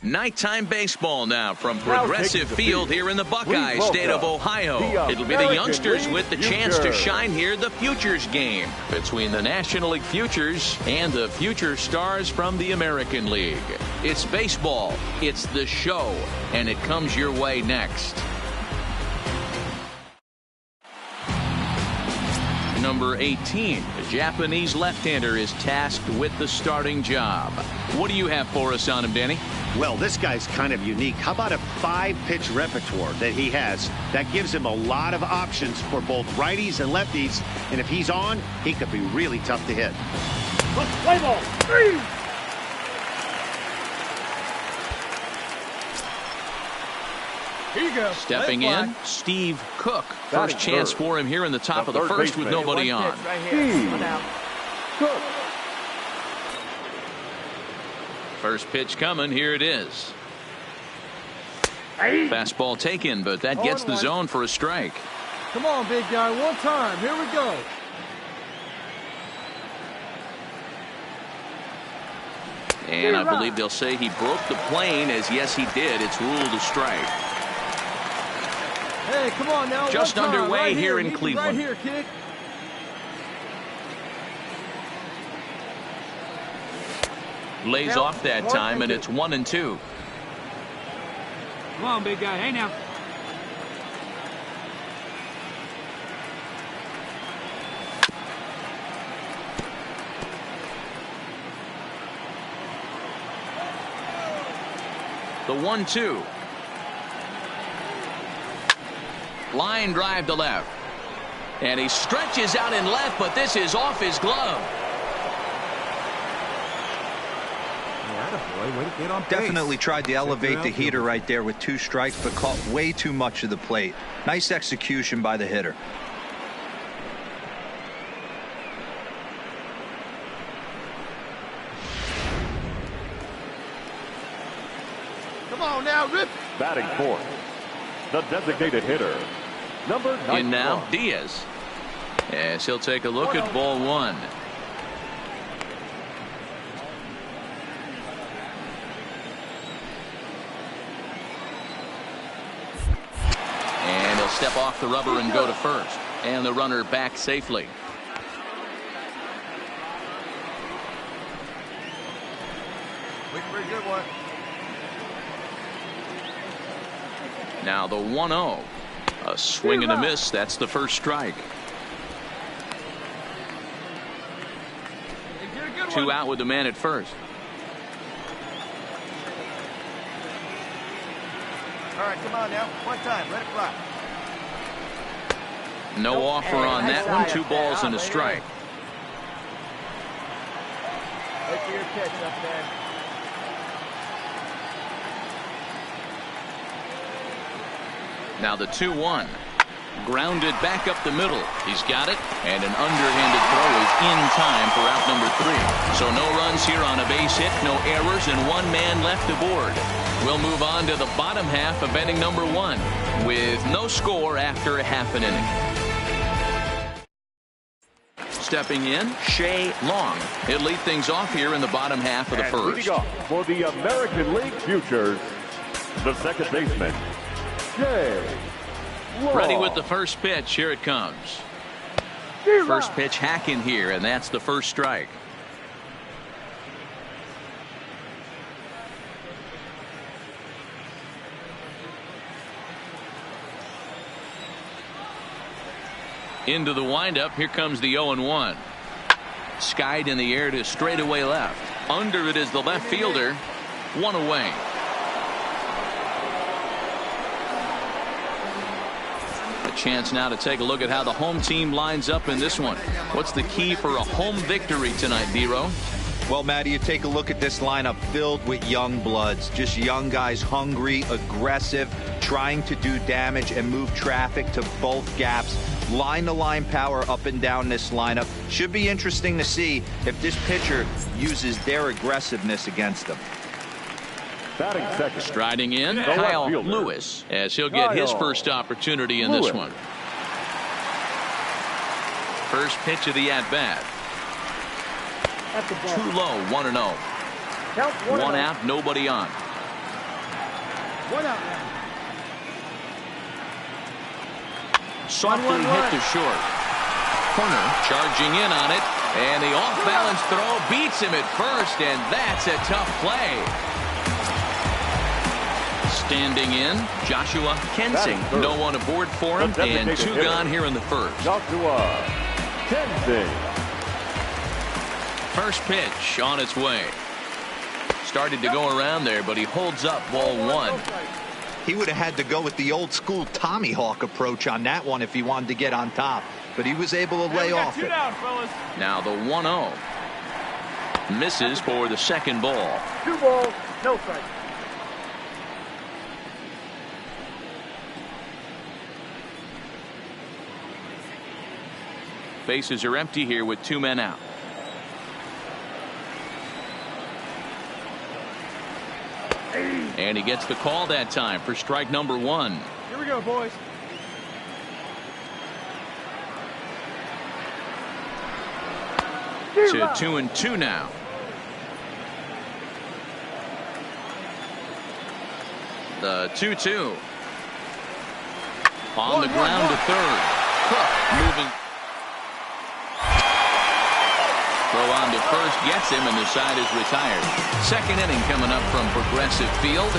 Nighttime baseball now from Progressive Field here in the Buckeye State of Ohio. It'll be the youngsters with the chance to shine here, the Futures game between the National League Futures and the Future Stars from the American League. It's baseball, it's the show, and it comes your way next. Number 18, the Japanese left-hander, is tasked with the starting job. What do you have for us on him, Danny? Well, this guy's kind of unique. How about a 5-pitch repertoire that he has? That gives him a lot of options for both righties and lefties. And if he's on, he could be really tough to hit. Play ball. 3. Here you go. Stepping in, Steve Cook. First chance for him here in the top of the first with nobody on. Cook. First pitch coming. Here it is. Fastball taken, but that gets the zone for a strike. Come on, big guy. One time. Here we go. And I believe they'll say he broke the plane, as yes, he did. It's ruled a strike. Hey, come on now. Just underway right here in Cleveland. Right here, kid. Lays off that time, and it's 1-2. Come on, big guy. Hey, now. The 1-2. Line drive to left. And he stretches out in left, but this is off his glove. Definitely tried to elevate the heater right there with 2 strikes, but caught way too much of the plate. Nice execution by the hitter. Come on now, rip. Batting fourth, the designated hitter, number 91. In now, Diaz. Yes, he'll take a look at ball 1. And he'll step off the rubber and go to first. And the runner back safely. Wait for a good one. Now the 1-0. A swing and a miss. That's the first strike. 2 out with the man at first. All right, come on now. One time. Let it fly. No offer on that one. 2 balls and a strike. Wait for your pitch up there. Now the 2-1. Grounded back up the middle. He's got it. And an underhanded throw is in time for out number 3. So no runs here on a base hit, no errors, and 1 man left aboard. We'll move on to the bottom half of inning number 1 with no score after a half an inning. Stepping in, Shea Long. He'll lead things off here in the bottom half of the first. Leading off for the American League Futures, the second baseman, Shea Long. Ready with the first pitch. Here it comes. First pitch hacking here, and that's the first strike. Into the windup. Here comes the 0-1. Skied in the air to straightaway left. Under it is the left fielder. 1 away. A chance now to take a look at how the home team lines up in this one. What's the key for a home victory tonight, Dero? Well, Matty, you take a look at this lineup filled with young bloods. Just young guys, hungry, aggressive, trying to do damage and move traffic to both gaps. Line-to-line power up and down this lineup. Should be interesting to see if this pitcher uses their aggressiveness against them. Batting second. Striding in, Kyle Lewis, as he'll get his first opportunity in this one. First pitch of the at-bat. Too low, 1-0. 1 out, nobody on. One out now. Softly hit to short. Corner charging in on it, and the off-balance throw beats him at first, and that's a tough play. Standing in, Joshua Kensing. No one aboard for him, and 2 gone here in the first. Joshua Kensing. First pitch on its way. Started to go around there, but he holds up ball 1. He would have had to go with the old school Tommy Hawk approach on that one if he wanted to get on top, but he was able to lay off it. Now the 1-0. Misses for the second ball. 2 balls, no strikes. Bases are empty here with 2 men out. And he gets the call that time for strike number 1. Here we go, boys. To 2-2 now. The 2-2. On the ground to third. Cook moving. Throw on to first gets him, and the side is retired. Second inning coming up from Progressive Field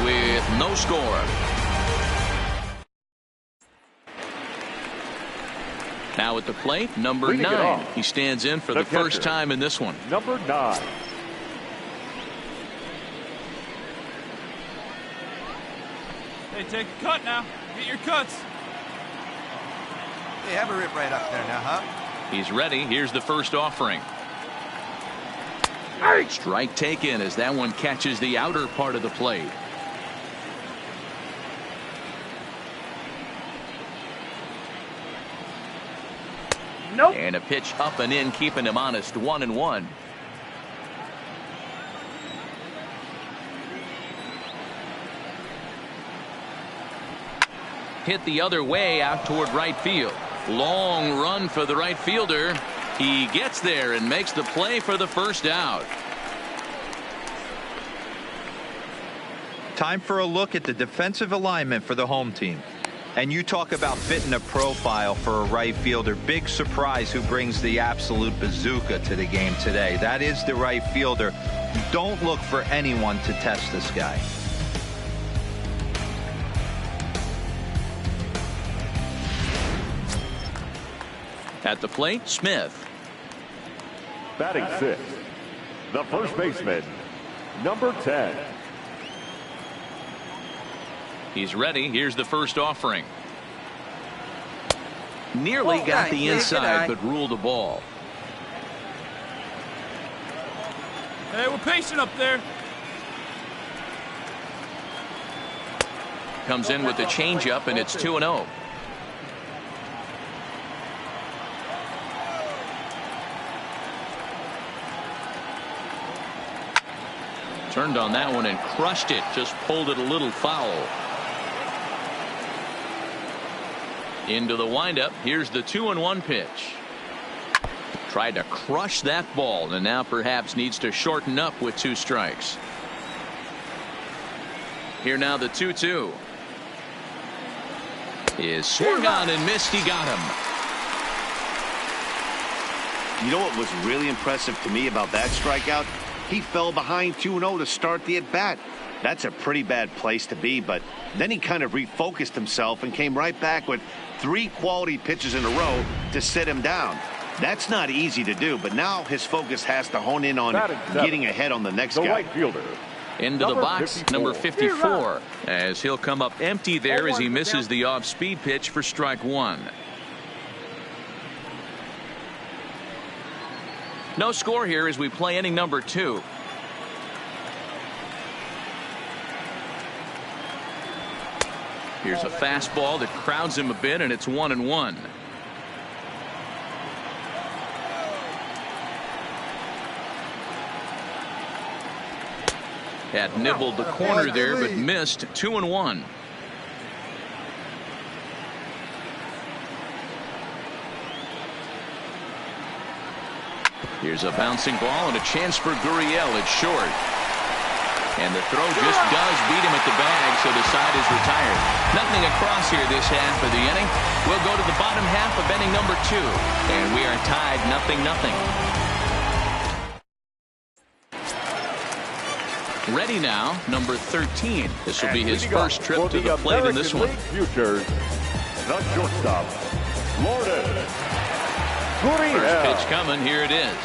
with no score. Now at the plate, number 9. He stands in for the first time in this one. Number 9. Hey, take a cut now. Get your cuts. Hey, have a rip right up there now, huh? He's ready. Here's the first offering. Strike taken as that one catches the outer part of the plate. Nope. And a pitch up and in, keeping him honest. 1-1. Hit the other way out toward right field. Long run for the right fielder. He gets there and makes the play for the first out. Time for a look at the defensive alignment for the home team. And you talk about fitting a profile for a right fielder. Big surprise who brings the absolute bazooka to the game today. That is the right fielder. Don't look for anyone to test this guy. At the plate, Smith. Batting 6. The first baseman, number 10. He's ready. Here's the first offering. Nearly got the inside, but ruled the ball. Hey, we're patient up there. Comes in with the changeup, and it's 2-0. Turned on that one and crushed it. Just pulled it a little foul. Into the windup. Here's the 2-1 pitch. Tried to crush that ball, and now perhaps needs to shorten up with 2 strikes. Here now the 2-2. Is swung on and missed. He got him. You know what was really impressive to me about that strikeout? He fell behind 2-0 to start the at-bat. That's a pretty bad place to be, but then he kind of refocused himself and came right back with 3 quality pitches in a row to sit him down. That's not easy to do, but now his focus has to hone in on getting ahead on the next guy. Right fielder. Into the box, number 54, as he'll come up empty there as he misses the off-speed pitch for strike 1. No score here as we play inning number 2. Here's a fastball that crowds him a bit, and it's 1-1. Had nibbled the corner there, but missed. 2-1. Here's a bouncing ball and a chance for Gurriel. It's short. And the throw just does beat him at the bag, so the side is retired. Nothing across here this half of the inning. We'll go to the bottom half of inning number 2. And we are tied 0-0. Ready now, number 13. This will be his first trip to the plate in this one. Futures, the shortstop, Lourdes. First pitch coming. Here it is.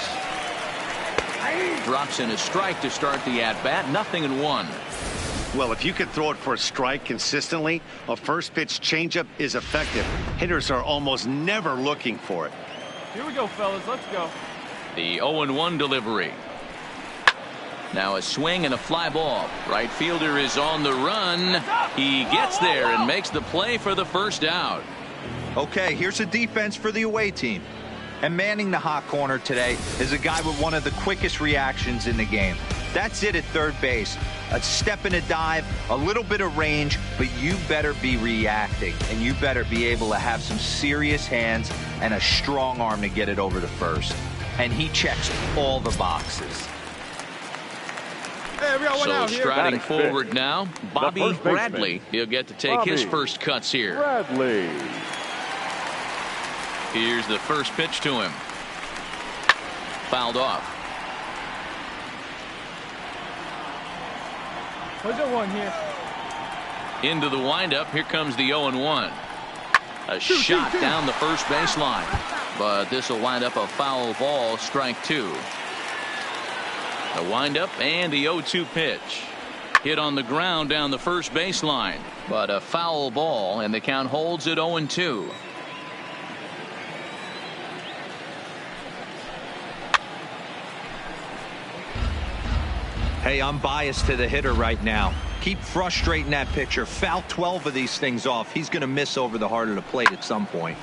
Drops in a strike to start the at-bat. 0-1. Well, if you can throw it for a strike consistently, a first pitch changeup is effective. Hitters are almost never looking for it. Here we go, fellas. Let's go. The 0-1 delivery. Now a swing and a fly ball. Right fielder is on the run. He gets there and makes the play for the first out. Okay, here's a defense for the away team. And manning the hot corner today is a guy with one of the quickest reactions in the game. That's it at third base. A step and a dive, a little bit of range, but you better be reacting. And you better be able to have some serious hands and a strong arm to get it over to first. And he checks all the boxes. Hey, we got one So out here. striding Batting forward fifth, now, the Bobby first baseman. Bradley. He'll get to take his Bobby first cuts here. Bradley. Here's the first pitch to him. Fouled off. Where's the one here? Into the windup. Here comes the 0-1. A shot down the first baseline. But this will wind up a foul ball, strike 2. The windup and the 0-2 pitch. Hit on the ground down the first baseline. But a foul ball, and the count holds at 0-2. Hey, I'm biased to the hitter right now. Keep frustrating that pitcher. Foul 12 of these things off. He's going to miss over the heart of the plate at some point.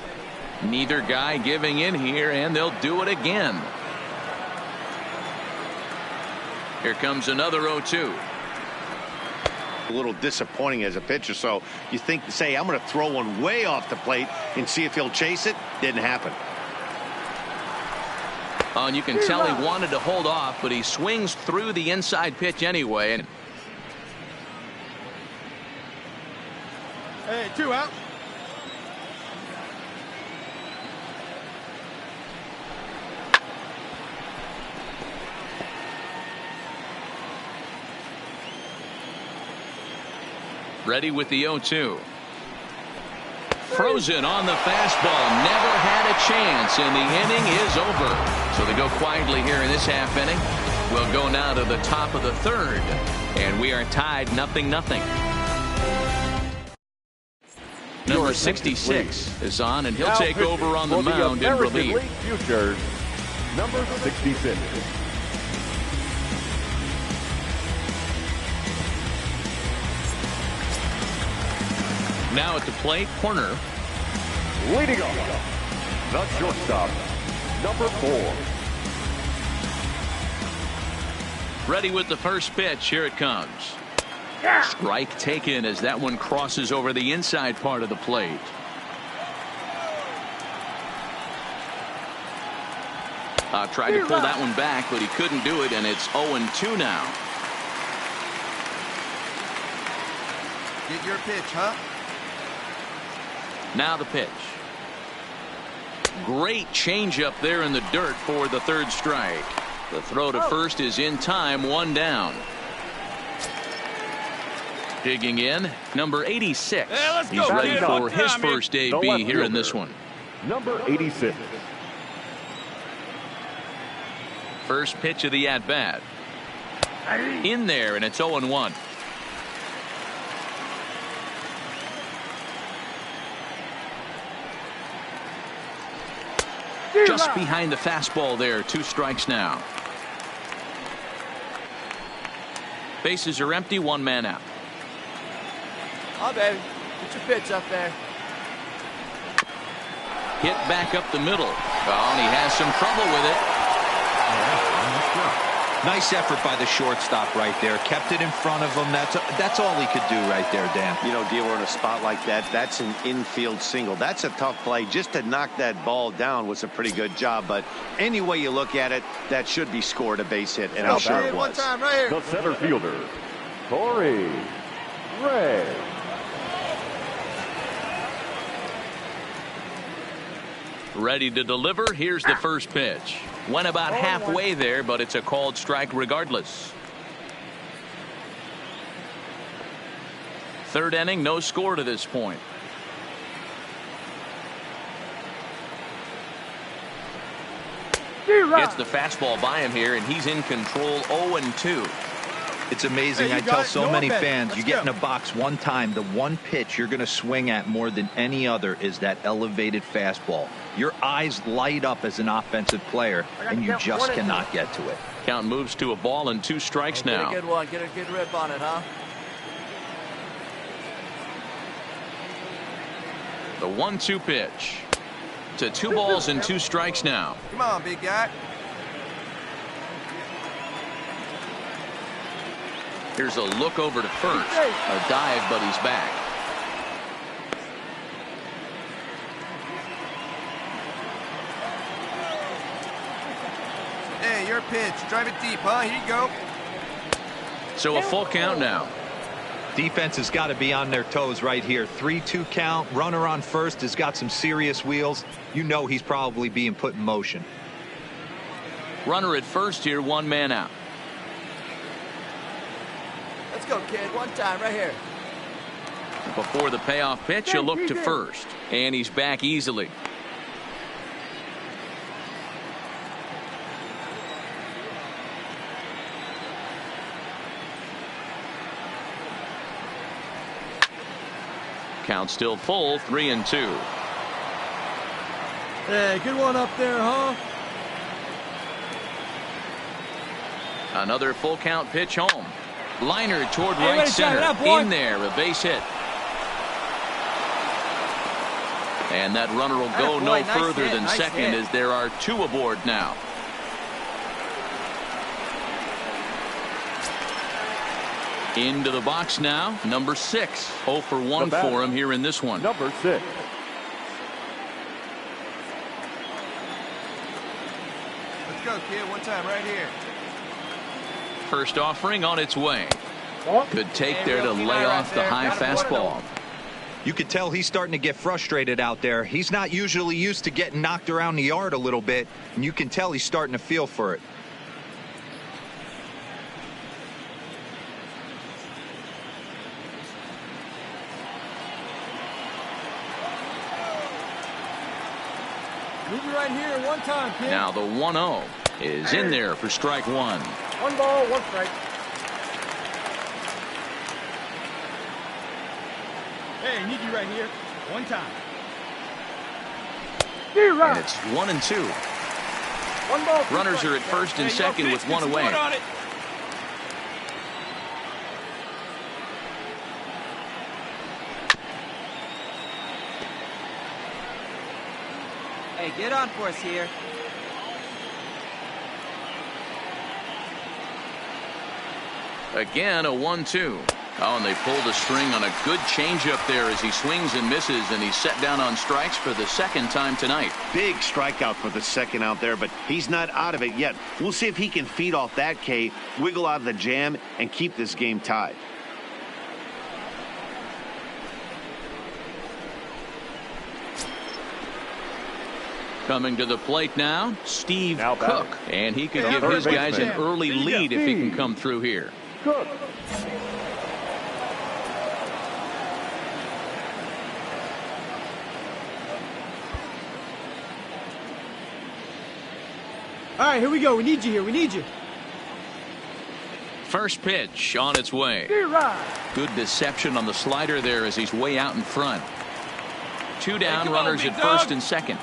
Neither guy giving in here, and they'll do it again. Here comes another 0-2. A little disappointing as a pitcher, so you think, say, I'm going to throw one way off the plate and see if he'll chase it. Didn't happen. And you can tell he wanted to hold off, but he swings through the inside pitch anyway. Hey, 2 out. Ready with the 0-2. Frozen on the fastball. Never had a chance, and the inning is over. So they go quietly here in this half inning. We'll go now to the top of the third, and we are tied 0-0. Number 66 is on, and he'll Now take over on the for mound in American relief. League Futures, number 66. Now at the plate, corner. Leading off, the shortstop, number 4. Ready with the first pitch. Here it comes. Strike taken as that one crosses over the inside part of the plate. Tried to pull that one back, but he couldn't do it, and it's 0-2 now. Get your pitch, huh? Now the pitch. Great changeup there in the dirt for the third strike. The throw to first is in time, 1 down. Digging in, number 86. Hey, let's He's go, ready kid. for Look his down, man. first The AB left here in fielder. this one. Number 86. First pitch of the at-bat. In there, and it's 0-1. Just behind the fastball there. 2 strikes now. Bases are empty. 1 man out. Oh, baby. Get your pitch up there. Hit back up the middle. Oh, and he has some trouble with it. Nice effort by the shortstop right there. Kept it in front of him. That's all he could do right there, Dan. You know, dealer in a spot like that, that's an infield single. That's a tough play. Just to knock that ball down was a pretty good job. But any way you look at it, that should be scored a base hit, and I'm sure it was. One time right here. The center fielder, Corey Ray. Ready to deliver. Here's the first pitch. Went about halfway there, but it's a called strike regardless. Third inning, no score to this point. Gets the fastball by him here, and he's in control. 0-2. It's amazing. I tell so many fans, you get in a box one time, the one pitch you're going to swing at more than any other is that elevated fastball. Your eyes light up as an offensive player, and you just cannot get to it. Count moves to a ball and 2 strikes now. Get a good one. Get a good rip on it, huh? The 1-2 pitch. To 2 balls and 2 strikes now. Come on, big guy. Here's a look over to first. A dive, but he's back. Hey, your pitch. Drive it deep, huh? Here you go. So a full count now. Defense has got to be on their toes right here. 3-2 count. Runner on first has got some serious wheels. You know he's probably being put in motion. Runner at first here, 1 man out. Let's go, kid. One time right here. Before the payoff pitch, a look to first. And he's back easily. Count still full, 3-2. Hey, good one up there, huh? Another full count pitch home. Liner toward right center. In there, a base hit. And that runner will go no further than second as there are 2 aboard now. Into the box now, number 6. 0 for 1 for him here in this one. Number 6. Let's go, kid. One time right here. First offering on its way. Good take there to lay off the high fastball. You could tell he's starting to get frustrated out there. He's not usually used to getting knocked around the yard a little bit, and you can tell he's starting to feel for it. Move it right here. One time, kid. Now the 1-0 is in there for strike 1. 1 ball, 1 strike. Hey, need you right here. One time. And it's 1-2. 1 ball. Runners are at first and second with 1 away. Hey, get on for us here. Again, a 1-2. Oh, and they pulled a string on a good changeup there as he swings and misses, and he's set down on strikes for the 2nd time tonight. Big strikeout for the 2nd out there, but he's not out of it yet. We'll see if he can feed off that K, wiggle out of the jam, and keep this game tied. Coming to the plate now, Steve Now Cook, and he could give his guys an early lead if he can come through here. Cook. All right, here we go. We need you here. We need you. First pitch on its way. Good deception on the slider there as he's way out in front. 2 down, runners at first and second.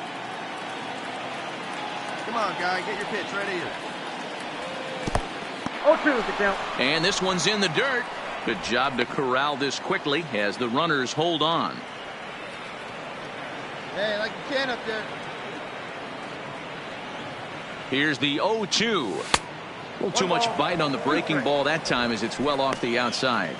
Come on, guy. Get your pitch right here. 0-2 is the count. And this one's in the dirt. Good job to corral this quickly as the runners hold on. Hey, like you can up there. Here's the 0-2. A little too much bite on the breaking ball that time as it's well off the outside.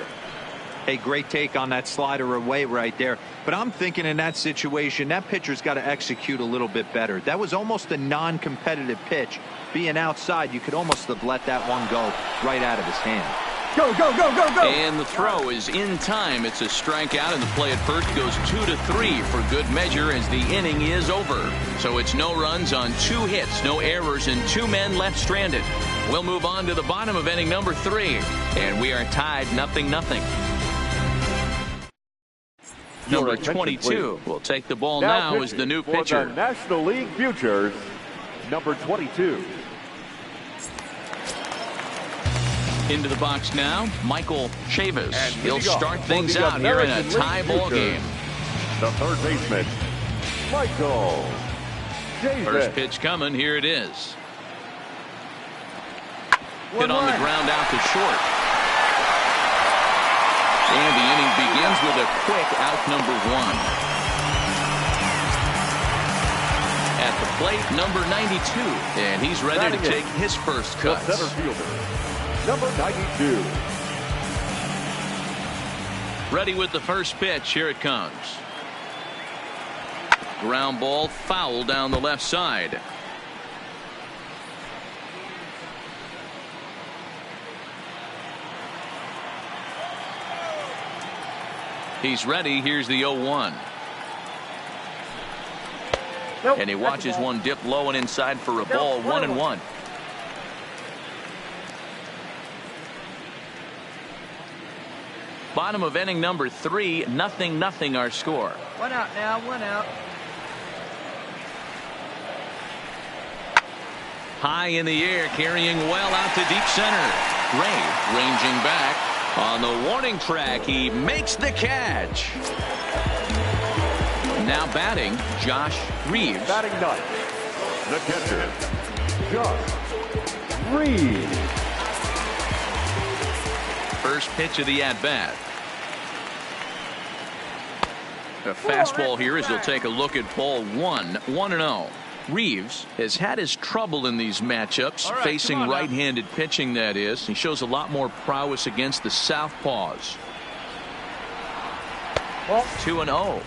Hey, great take on that slider away right there. But I'm thinking in that situation, that pitcher's got to execute a little bit better. That was almost a non-competitive pitch. Being outside, you could almost have let that one go right out of his hand. Go, go, go, go, go. And the throw is in time. It's a strikeout, and the play at first goes 2-3 for good measure as the inning is over. So it's no runs on 2 hits, no errors, and 2 men left stranded. We'll move on to the bottom of inning number 3, and we are tied 0-0. Number 22 will take the ball now as the new pitcher. For the National League Futures, number 22. Into the box now, Michael Chavis. He'll start things out here in a tie ball game. The third baseman, Michael Chavis. First pitch coming. Here it is. Hit on the ground out to short. And the inning begins with a quick out number 1. At the plate, number 92. And he's ready to take his first cuts. The center fielder, number 92. Ready with the first pitch. Here it comes. Ground ball, foul down the left side. He's ready. Here's the 0-1. Nope, and he watches one dip low and inside for a ball. 1-1. Bottom of inning number 3, 0-0 our score. 1 out now, 1 out. High in the air, carrying well out to deep center. Ray ranging back. On the warning track, he makes the catch. Now batting, Josh Reeves. Batting ninth, the catcher, Josh Reeves. First pitch of the at-bat. A fastball here as he'll take a look at ball 1, 1-0. Reeves has had his trouble in these matchups, facing right-handed pitching, that is. He shows a lot more prowess against the southpaws. 2-0.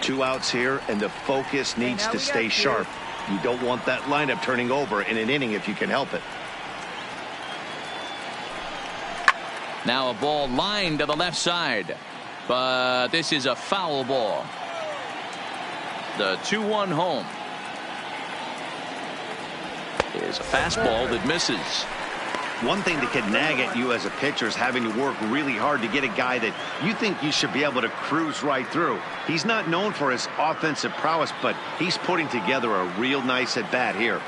2 outs here, and the focus needs to stay sharp. You don't want that lineup turning over in an inning if you can help it. Now a ball lined to the left side, but this is a foul ball. The 2-1 home is a fastball that misses. One thing that can nag at you as a pitcher is having to work really hard to get a guy that you think you should be able to cruise right through. He's not known for his offensive prowess, but he's putting together a real nice at bat here.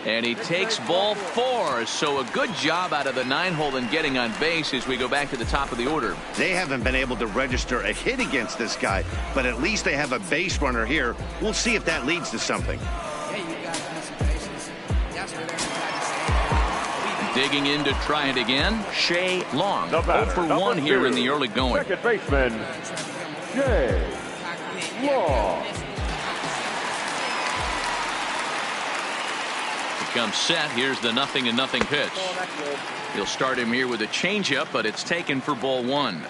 And he takes ball 4, so a good job out of the 9-hole in getting on base as we go back to the top of the order. They haven't been able to register a hit against this guy, but at least they have a base runner here. We'll see if that leads to something. Digging in to try it again, Shea Long. 0 for 1 here in the early going. Second baseman, Shea Long. Comes set. Here's the 0-0 pitch. He'll start him here with a changeup, but it's taken for ball 1.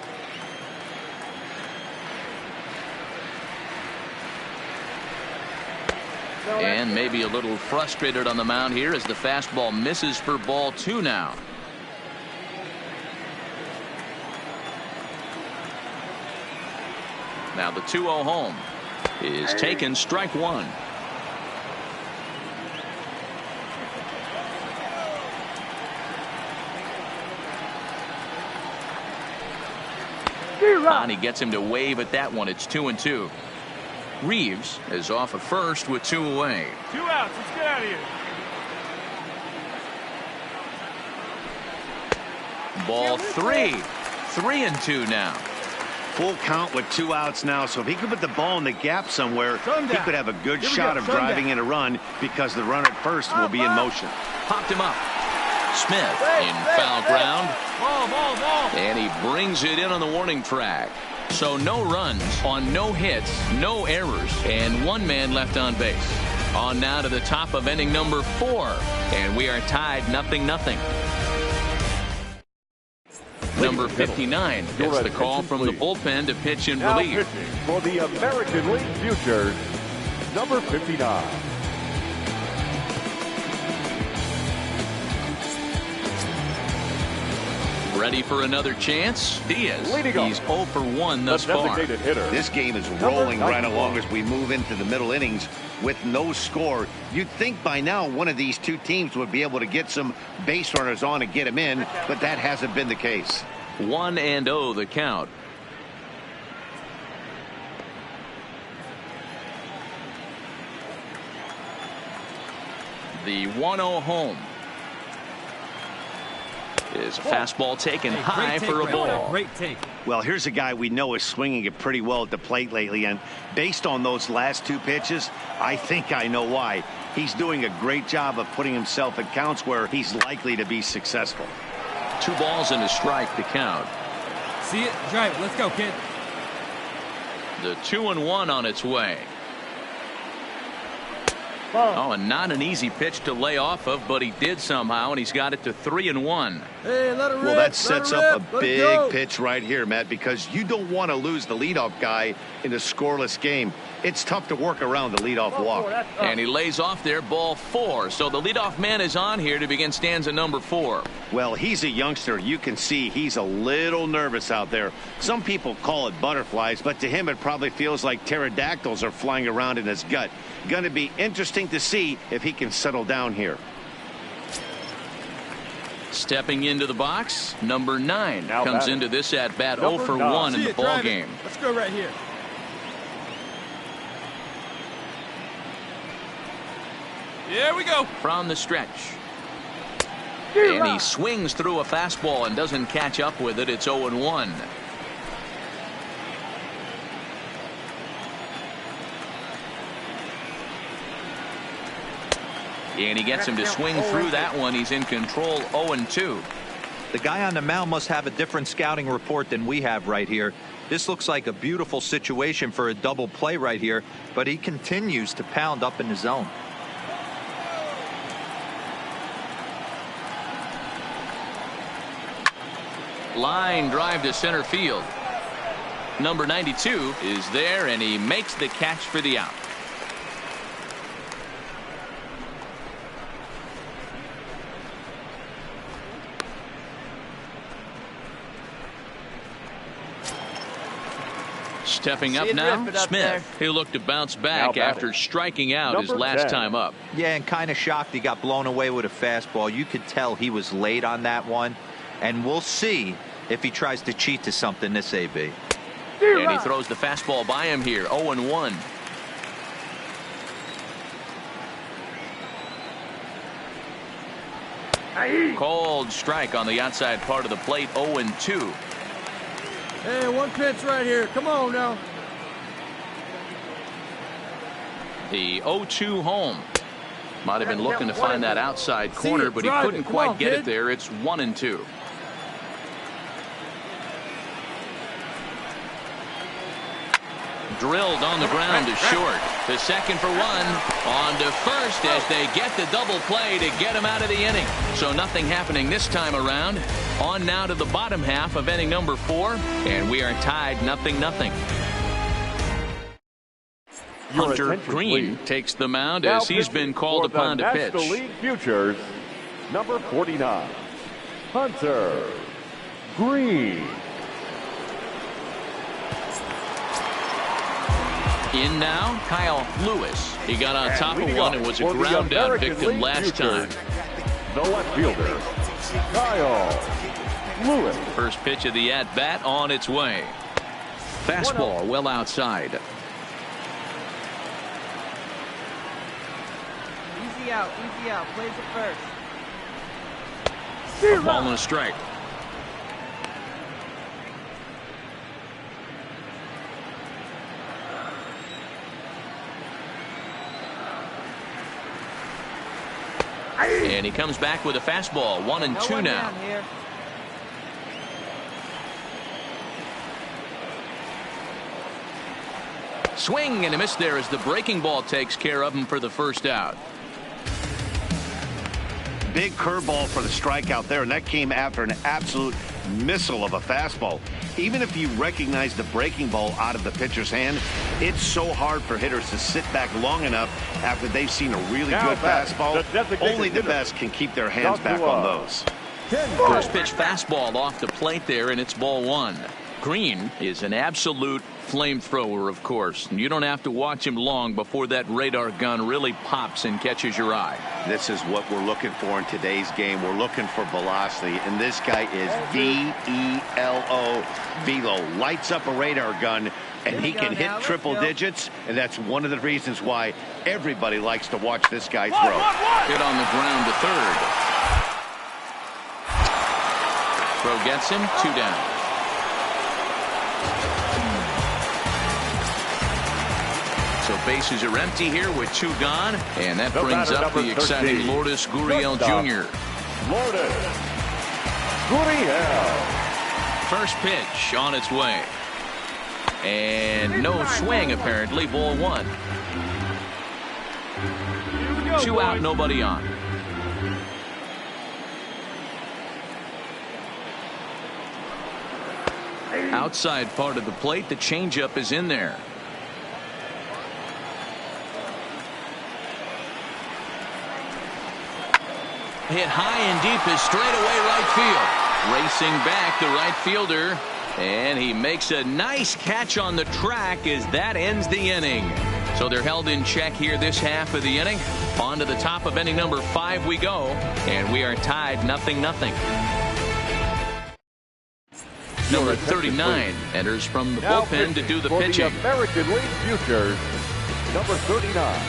And maybe a little frustrated on the mound here as the fastball misses for ball 2 now. Now the 2-0 home is taken, strike 1. He gets him to wave at that one. It's 2-2. Reeves is off at first with 2 away. 2 outs. Let's get out of here. Ball 3. 3-2 now. Full count with 2 outs now, so if he could put the ball in the gap somewhere, he could have a good shot of driving in a run because the runner at first will be in motion. Popped him up. Smith in foul ground. Ball. And he brings it in on the warning track. So no runs on no hits, no errors, and 1 man left on base. On now to the top of inning number 4. And we are tied 0-0. Number 59 gets the call from the bullpen to pitch in relief. For the American League Futures, number 59. Ready for another chance? Diaz. Leading off, He's 0 for 1 thus the far. designated hitter. This game is rolling right 91. along as we move into the middle innings with no score. You'd think by now one of these two teams would be able to get some base runners on and get them in, but that hasn't been the case. 1-0 the count. The 1-0 home. Is a fastball taken high for a ball. Great take. Well, here's a guy we know is swinging it pretty well at the plate lately, and based on those last two pitches, I think I know why. He's doing a great job of putting himself at counts where he's likely to be successful. 2 balls and a strike to count. See it? Drive it. Let's go, kid. The 2-1 on its way. Oh, and not an easy pitch to lay off of, but he did somehow, and he's got it to 3-1. Hey, let it rip. Well, that sets up a Let it big go. pitch right here, Matt, because you don't want to lose the leadoff guy in a scoreless game. It's tough to work around the leadoff walk. And he lays off there, ball 4. So the leadoff man is on here to begin stanza number 4. Well, he's a youngster. You can see he's a little nervous out there. Some people call it butterflies, but to him it probably feels like pterodactyls are flying around in his gut. Going to be interesting to see if he can settle down here. Stepping into the box, number 9 Now comes batting. into this at bat Number 0 for 9. 1 in See the it, ball drive it. game. Let's go right here. Here we go. From the stretch. And he swings through a fastball and doesn't catch up with it. It's 0-1. And he gets him to swing through that one. He's in control, 0-2. The guy on the mound must have a different scouting report than we have right here. This looks like a beautiful situation for a double play right here, but he continues to pound up in the zone. Line drive to center field. Number 92 is there, and he makes the catch for the out. Stepping up See it now, ripping up Smith. He'll look to bounce back Now after batting. striking out his Number last 10. time up. Yeah, and kind of shocked he got blown away with a fastball. You could tell he was late on that one, and we'll see if he tries to cheat to something this AB. And he throws the fastball by him here, 0-1. Cold strike on the outside part of the plate, 0-2. Hey, 1 pitch right here. Come on now. The 0-2 home. Might have been looking to find that outside See corner, it, but he drive couldn't it. Come quite on, get it kid. there. It's 1-2. Drilled on the ground to short. To second for 1. On to first as they get the double play to get him out of the inning. So nothing happening this time around. On now to the bottom half of inning number 4. And we are tied 0-0. Your Hunter attention, Green please. takes the mound Now as he's pitching been called for the upon to pitch. National League Futures, number 49, Hunter Green. In now, Kyle Lewis. He got on top of leading one off and was a for the ground out American victim League last Futures, time. the left fielder, Kyle Lewis. First pitch of the at-bat on its way. Fastball well outside. Easy out. Plays it first. A ball and a strike. And he comes back with a fastball. 1-2 now. Swing and a miss there as the breaking ball takes care of him for the first out. Big curveball for the strikeout there, and that came after an absolute missile of a fastball. Even if you recognize the breaking ball out of the pitcher's hand, it's so hard for hitters to sit back long enough after they've seen a really Now good back, fastball. the designated Only the hitter, best can keep their hands back on those. First pitch fastball off the plate there, and it's ball one. Green is an absolute flamethrower, of course. And you don't have to watch him long before that radar gun really pops and catches your eye. This is what we're looking for in today's game. We're looking for velocity, and this guy is V-E-L-O. Velo lights up a radar gun, and he can hit triple digits, and that's one of the reasons why everybody likes to watch this guy throw. Hit on the ground to third. Throw gets him, 2 down. So bases are empty here with 2 gone, and that brings up the exciting Lourdes Gurriel Jr. Lourdes Gurriel. First pitch on its way. And no swing, apparently. Ball one. 2 out, nobody on. Outside part of the plate, the changeup is in there. Hit high and deep is straightaway right field. Racing back the right fielder, and he makes a nice catch on the track as that ends the inning. So they're held in check here this half of the inning. On to the top of inning number 5 we go, and we are tied 0-0. Number 39 enters from the bullpen to do the pitching. The American League Futures, number 39.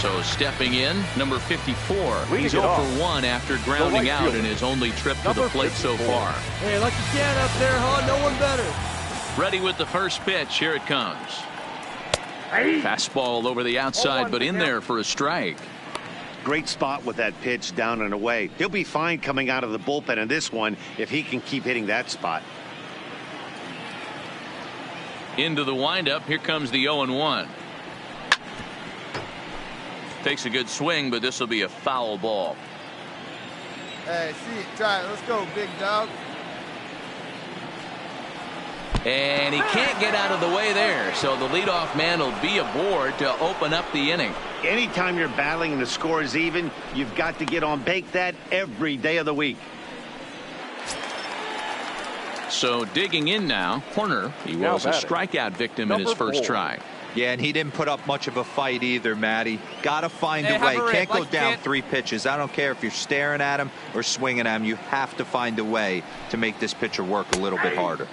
So stepping in, number 54. He's 0 for 1 after grounding out in his only trip to the plate so far. Hey, like you can up there, huh? No one better. Ready with the first pitch. Here it comes. Fastball over the outside, but in there for a strike. Great spot with that pitch down and away. He'll be fine coming out of the bullpen in this one if he can keep hitting that spot. Into the windup. Here comes the 0-1. Takes a good swing, but this will be a foul ball. Hey, see, try it. Let's go, big dog. And he can't get out of the way there, so the leadoff man will be aboard to open up the inning. Anytime you're battling and the score is even, you've got to get on bake that every day of the week. So digging in now, Horner. He was a strikeout victim in his first try. Yeah, and he didn't put up much of a fight either, Matty. Got to find a way. Can't go down 3 pitches. I don't care if you're staring at him or swinging at him. You have to find a way to make this pitcher work a little bit harder.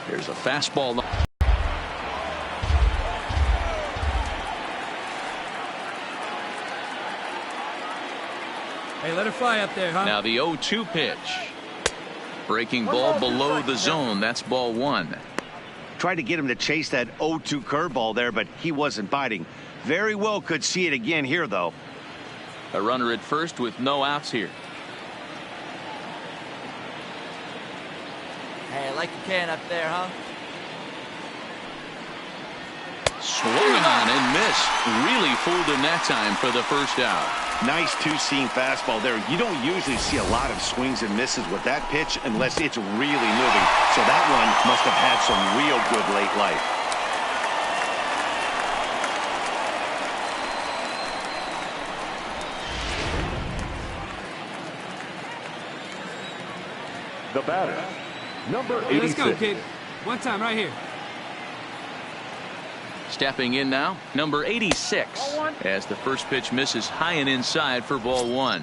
There's a fastball. Hey, let it fly up there, huh? Now the 0-2 pitch. Breaking ball below the zone. That's ball 1. Tried to get him to chase that 0-2 curveball there, but he wasn't biting. Very well could see it again here, though. A runner at first with no outs here. Hey, like you can up there, huh? Swung on and missed. Really fooled him that time for the first out. Nice two-seam fastball there. You don't usually see a lot of swings and misses with that pitch unless it's really moving. So that one must have had some real good late life. The batter, number 86. Let's go, kid. One time right here. Stepping in now, number 86, as the first pitch misses high and inside for ball 1.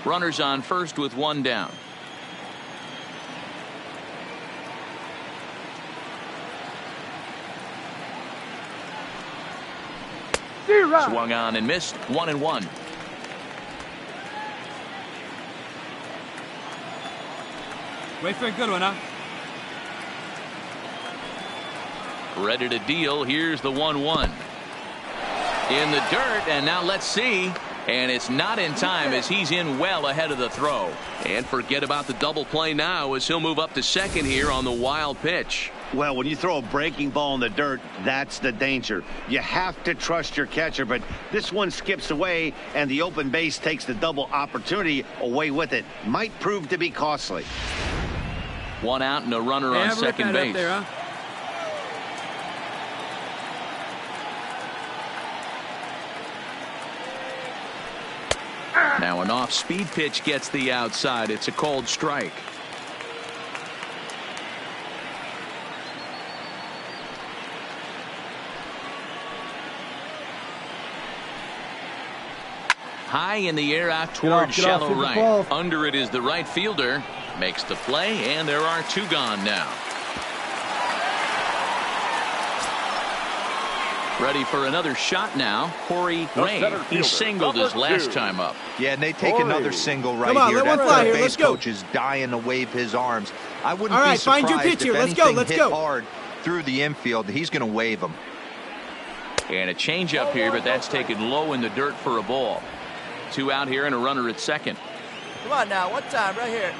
Runners on first with 1 down. Swung on and missed. 1-1. Wait for a good one, huh? Ready to deal. Here's the 1-1. In the dirt, and now let's see. And it's not in time as he's in well ahead of the throw. And forget about the double play now as he'll move up to second here on the wild pitch. Well, when you throw a breaking ball in the dirt, that's the danger. You have to trust your catcher, but this one skips away, and the open base takes the double opportunity away with it. Might prove to be costly. One out and a runner on second base. There, huh? Now an off-speed pitch gets the outside. It's a called strike. High in the air out toward shallow right. Under it is the right fielder. Makes the play, and there are two gone now. Ready for another shot now. Corey Ray. He singled his last time up. Yeah, and they take another single right on, here. let one That fly third here. base Let's go. coach is dying to wave his arms. I wouldn't All be right, surprised find your pitch if here. Let's go, anything let's hit go. hard through the infield. He's going to wave him. And a changeup here, but that's taken low in the dirt for a ball. Two out here and a runner at second. Come on now, one time right here.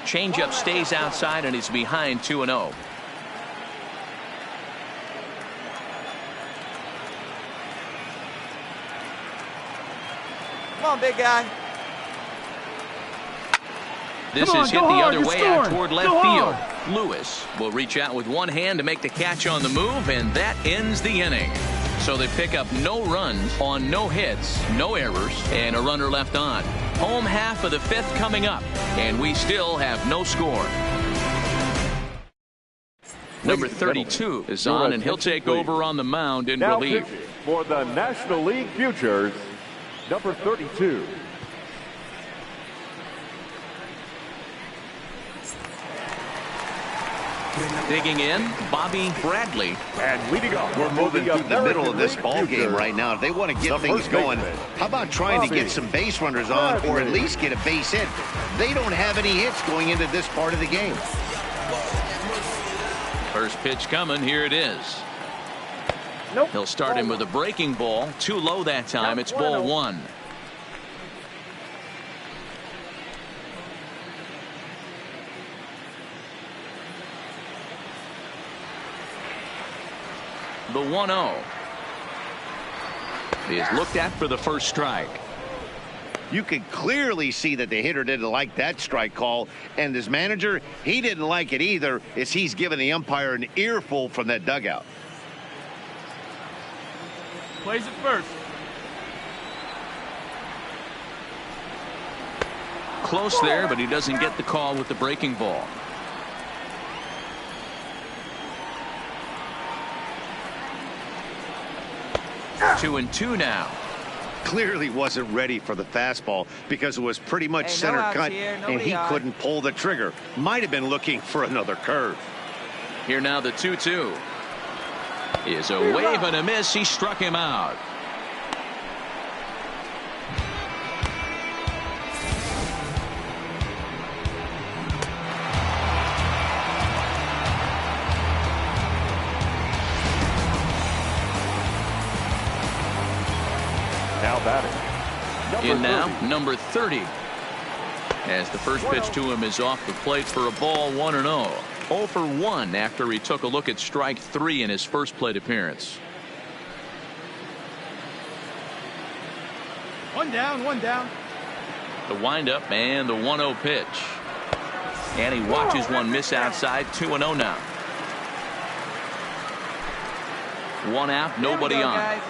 Changeup stays outside and is behind 2-0. Come on, big guy. This is hit the other way out toward left field. Lewis will reach out with one hand to make the catch on the move, and that ends the inning. So they pick up no runs on no hits, no errors, and a runner left on. Home half of the fifth coming up, and we still have no score. Number 32 is on, and he'll take over on the mound in relief. For the National League Futures, number 32. Digging in, Bobby Bradley. And leading off, We're moving through the middle of this ball game right now. If they want to get things going, how about trying to get some base runners on or at least get a base hit? They don't have any hits going into this part of the game. First pitch coming. Here it is. He'll start him with a breaking ball. Too low that time. It's ball one. The 1-0 is looked at for the first strike. You could clearly see that the hitter didn't like that strike call, and his manager, he didn't like it either, as he's giving the umpire an earful from that dugout. Plays it first. Close there, but he doesn't get the call with the breaking ball. Two and two now. Clearly wasn't ready for the fastball because it was pretty much center cut, and he couldn't pull the trigger. Might have been looking for another curve. Here now the 2-2 is a wave and a miss. He struck him out. Now batting. In now, number 30. As the first pitch to him is off the plate for a ball, 1-0. 0 for 1 after he took a look at strike 3 in his first plate appearance. One down, one down. The windup and the 1-0 pitch. And he watches one miss outside. 2-0 now. One out, nobody on. Guys.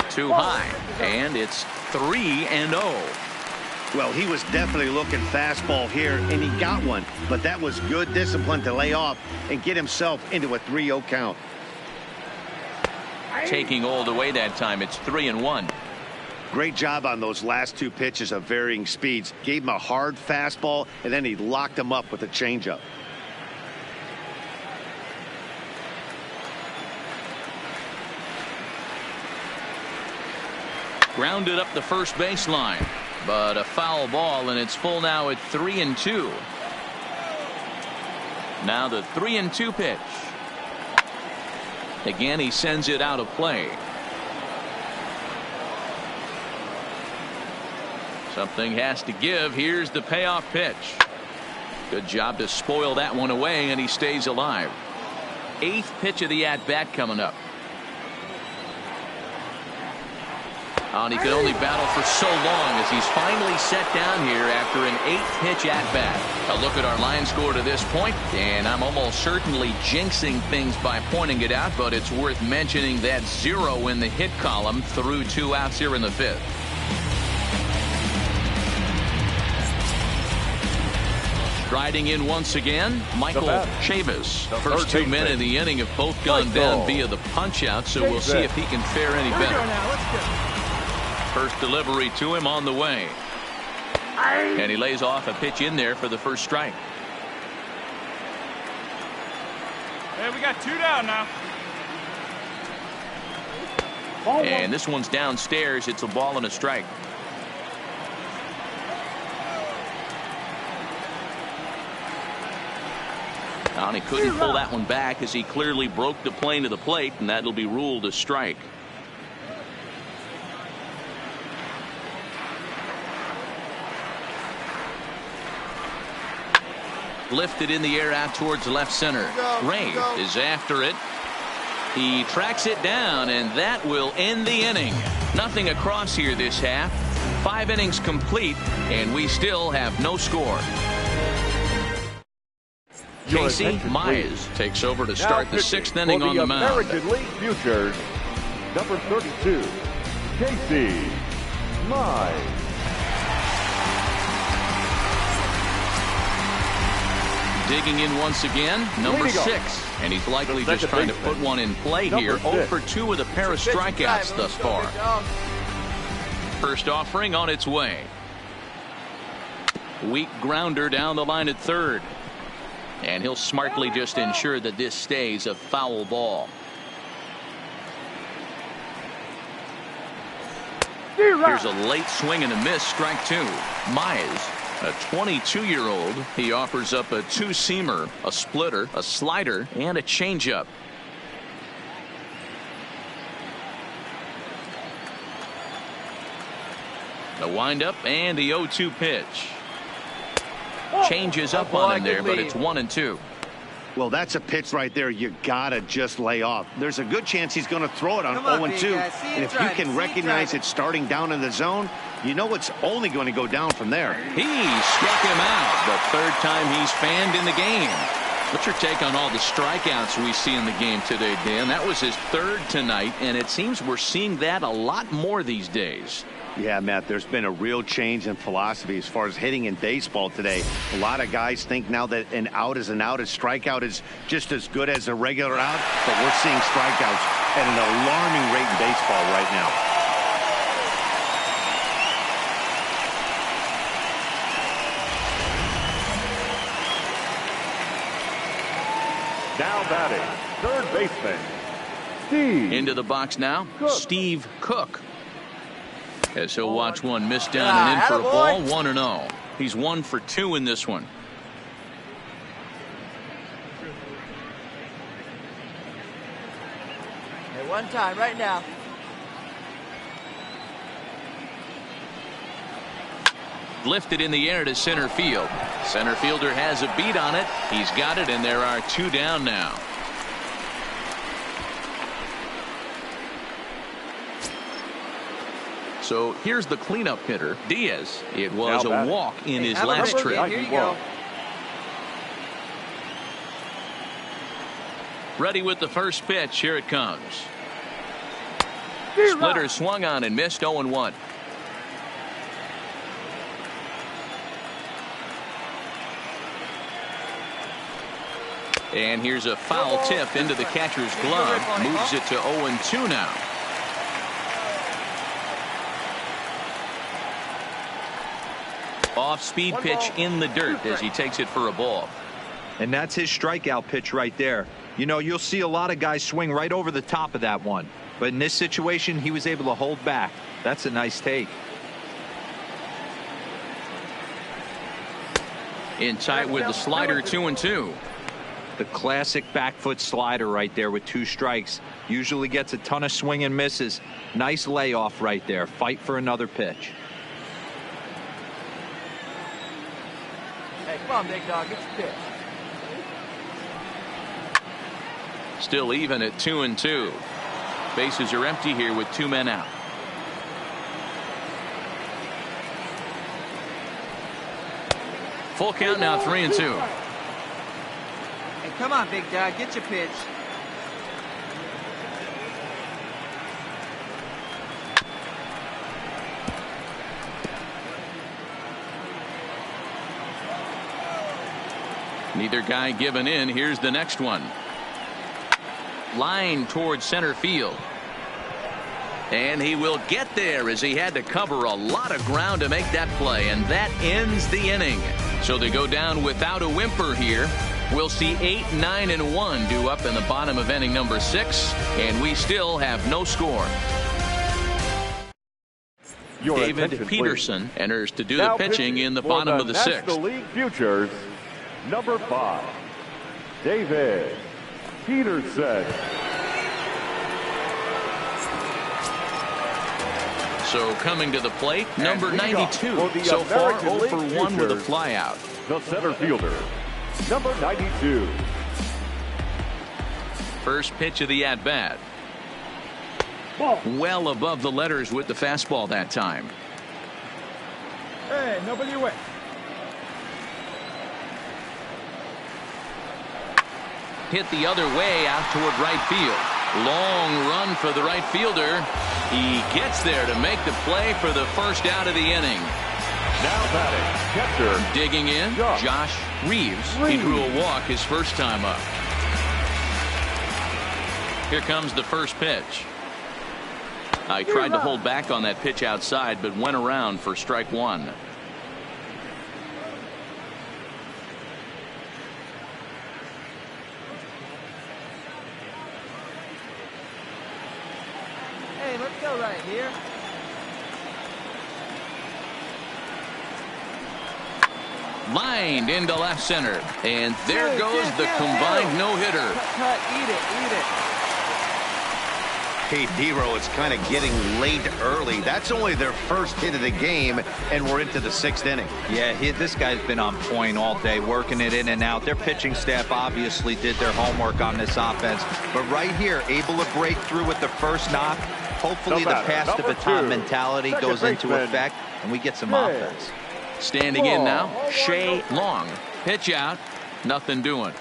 Too high, and it's 3-0. Well, he was definitely looking fastball here, and he got one, but that was good discipline to lay off and get himself into a 3-0 count. Taking all the way that time. It's 3-1. Great job on those last two pitches of varying speeds. Gave him a hard fastball, and then he locked him up with a changeup. Grounded up the first baseline, but a foul ball, and it's full now at 3-2. Now the 3-2 pitch. Again, he sends it out of play. Something has to give. Here's the payoff pitch. Good job to spoil that one away, and he stays alive. 8th pitch of the at-bat coming up. And he could only battle for so long as he's finally set down here after an 8-pitch at-bat. A look at our line score to this point, and I'm almost certainly jinxing things by pointing it out, but it's worth mentioning that 0 in the hit column through 2 outs here in the 5th. Striding in once again, Michael Chavis. First 2 men in the inning have both gone down via the punch-out, so we'll see if he can fare any better. First delivery to him on the way. And he lays off a pitch in there for the first strike. Hey, we got 2 down now. And this one's downstairs. It's a ball and a strike. And he couldn't pull that one back as he clearly broke the plane of the plate, and that'll be ruled a strike. Lifted in the air out towards left center. Ray is after it. He tracks it down, and that will end the inning. Nothing across here this half. 5 innings complete, and we still have no score. Casey Mize takes over to start the 6th inning on the mound. American League Futures, number 32, Casey Mize. Digging in once again, number 6. And he's likely just trying to put one in play here. 0 for 2 with a pair of strikeouts thus far. First offering on its way. Weak grounder down the line at third. And he'll smartly just ensure that this stays a foul ball. Here's a late swing and a miss, strike 2. Mize, a 22-year-old, he offers up a 2-seamer, a splitter, a slider, and a changeup. The windup and the 0-2 pitch. Changes up on him there, but it's 1-2. Well, that's a pitch right there you gotta just lay off. There's a good chance he's going to throw it on 0-2. And if you can recognize it starting down in the zone, you know it's only going to go down from there. He struck him out the 3rd time he's fanned in the game. What's your take on all the strikeouts we see in the game today, Dan? That was his 3rd tonight, and it seems we're seeing that a lot more these days. Yeah, Matt, there's been a real change in philosophy as far as hitting in baseball today. A lot of guys think now that an out is an out, a strikeout is just as good as a regular out, but we're seeing strikeouts at an alarming rate in baseball right now. Now batting, third baseman, Steve. Into the box now, Steve Cook. As he'll watch one miss down and in for a ball, 1-0. He's 1 for 2 in this one. Hey, one time right now. Lifted in the air to center field. Center fielder has a beat on it. He's got it, and there are 2 down now. So here's the cleanup hitter, Diaz. It was a walk in his last trip. Here you go. Ready with the first pitch. Here it comes. Splitter swung on and missed. 0-1. And here's a foul tip into the catcher's glove. Moves it to 0-2 now. Off-speed pitch in the dirt as he takes it for a ball. And that's his strikeout pitch right there. You know, you'll see a lot of guys swing right over the top of that one. But in this situation, he was able to hold back. That's a nice take. In tight with the slider, 2-2. The classic back foot slider right there with 2 strikes. Usually gets a ton of swing and misses. Nice layoff right there. Fight for another pitch. Hey, come on, big dog. Get your pitch. Still even at 2-2. Bases are empty here with 2 men out. Full count now, 3-2. Hey, come on, big dog. Get your pitch. Neither guy giving in. Here's the next one. Line towards center field. And he will get there as he had to cover a lot of ground to make that play. And that ends the inning. So they go down without a whimper here. We'll see 8, 9, and 1 due up in the bottom of inning number 6. And we still have no score. David Peterson enters to do the pitching in the bottom of the 6th. National League Futures, number 5, David Peterson. So coming to the plate, number 92. So far, 0 for 1 with a flyout. The center fielder, number 92. First pitch of the at-bat. Well above the letters with the fastball that time. Hey, nobody wait. Hit the other way out toward right field. Long run for the right fielder. He gets there to make the play for the first out of the inning. Now batting, catcher. Digging in, Josh Reeves. He drew a walk his first time up. Here comes the first pitch. I tried to hold back on that pitch outside, but went around for strike 1. Hey, let's go right here. Lined into left center. And there goes the combined no-hitter. Cut, eat it. Hey, D-Row, it's kind of getting late early. That's only their first hit of the game, and we're into the 6th inning. Yeah, this guy's been on point all day, working it in and out. Their pitching staff obviously did their homework on this offense. But right here, able to break through with the first knock. Hopefully the pass to baton mentality goes into effect, and we get some offense. Standing in now, Shea Long. Pitch out, nothing doing.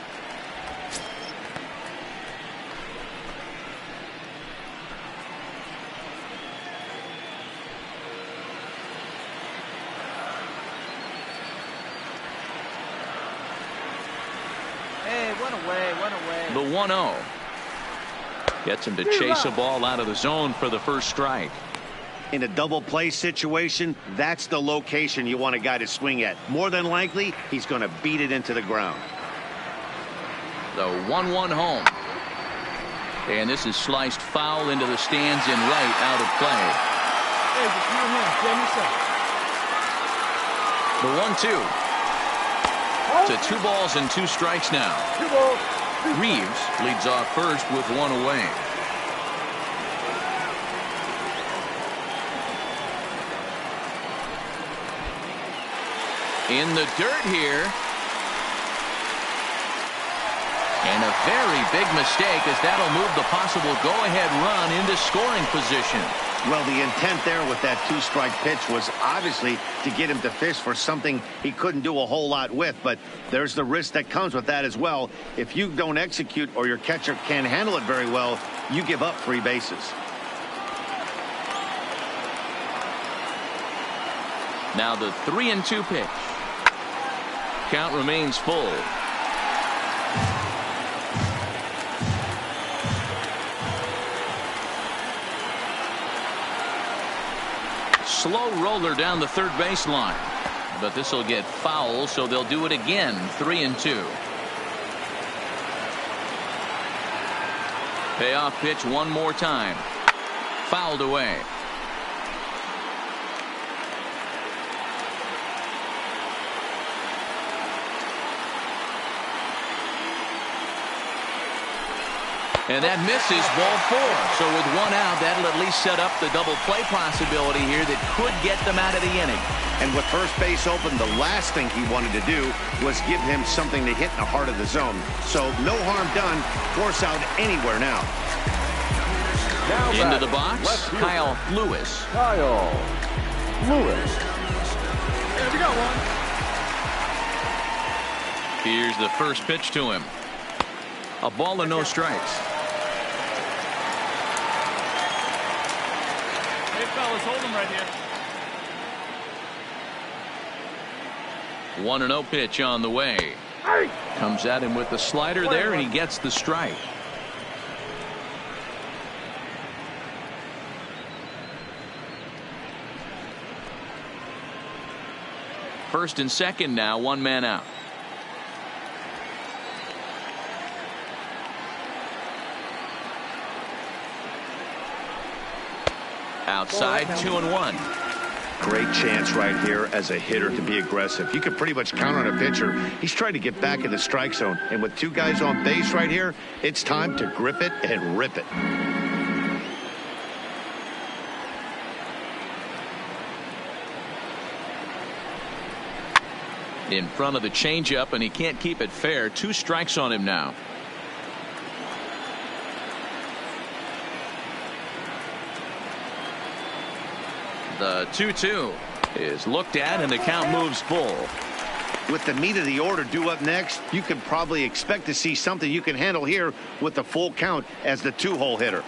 The 1-0 gets him to chase a ball out of the zone for the first strike. In a double play situation, that's the location you want a guy to swing at. More than likely, he's going to beat it into the ground. The 1-1 home. And this is sliced foul into the stands in right, out of play. Hey, just you and him. Stand yourself. The 1-2. To 2 balls and 2 strikes now. Reeves leads off first with 1 away. In the dirt here. And a very big mistake, as that'll move the possible go-ahead run into scoring position. Well, the intent there with that 2-strike pitch was obviously to get him to fish for something he couldn't do a whole lot with. But there's the risk that comes with that as well. If you don't execute or your catcher can't handle it very well, you give up 3 bases. Now the 3-2 pitch. Count remains full. Slow roller down the third baseline. But this will get foul, so they'll do it again. 3-2. Payoff pitch one more time. Fouled away. And that misses, ball 4. So with 1 out, that'll at least set up the double play possibility here that could get them out of the inning. And with first base open, the last thing he wanted to do was give him something to hit in the heart of the zone. So no harm done. Force out anywhere now. Into the box, Kyle Lewis. Kyle Lewis. Hey, we got one. Here's the first pitch to him. A ball and no strikes. Hey, fellas, hold him right here. 1-0 pitch on the way. Comes at him with the slider there, and he gets the strike. First and second now, one man out. Outside, 2-1. Great chance right here as a hitter to be aggressive. You can pretty much count on a pitcher. He's trying to get back in the strike zone. And with two guys on base right here, it's time to grip it and rip it. In front of the changeup, and he can't keep it fair. 2 strikes on him now. The 2-2 is looked at, and the count moves full. With the meat of the order due up next, you can probably expect to see something you can handle here with the full count as the 2-hole hitter.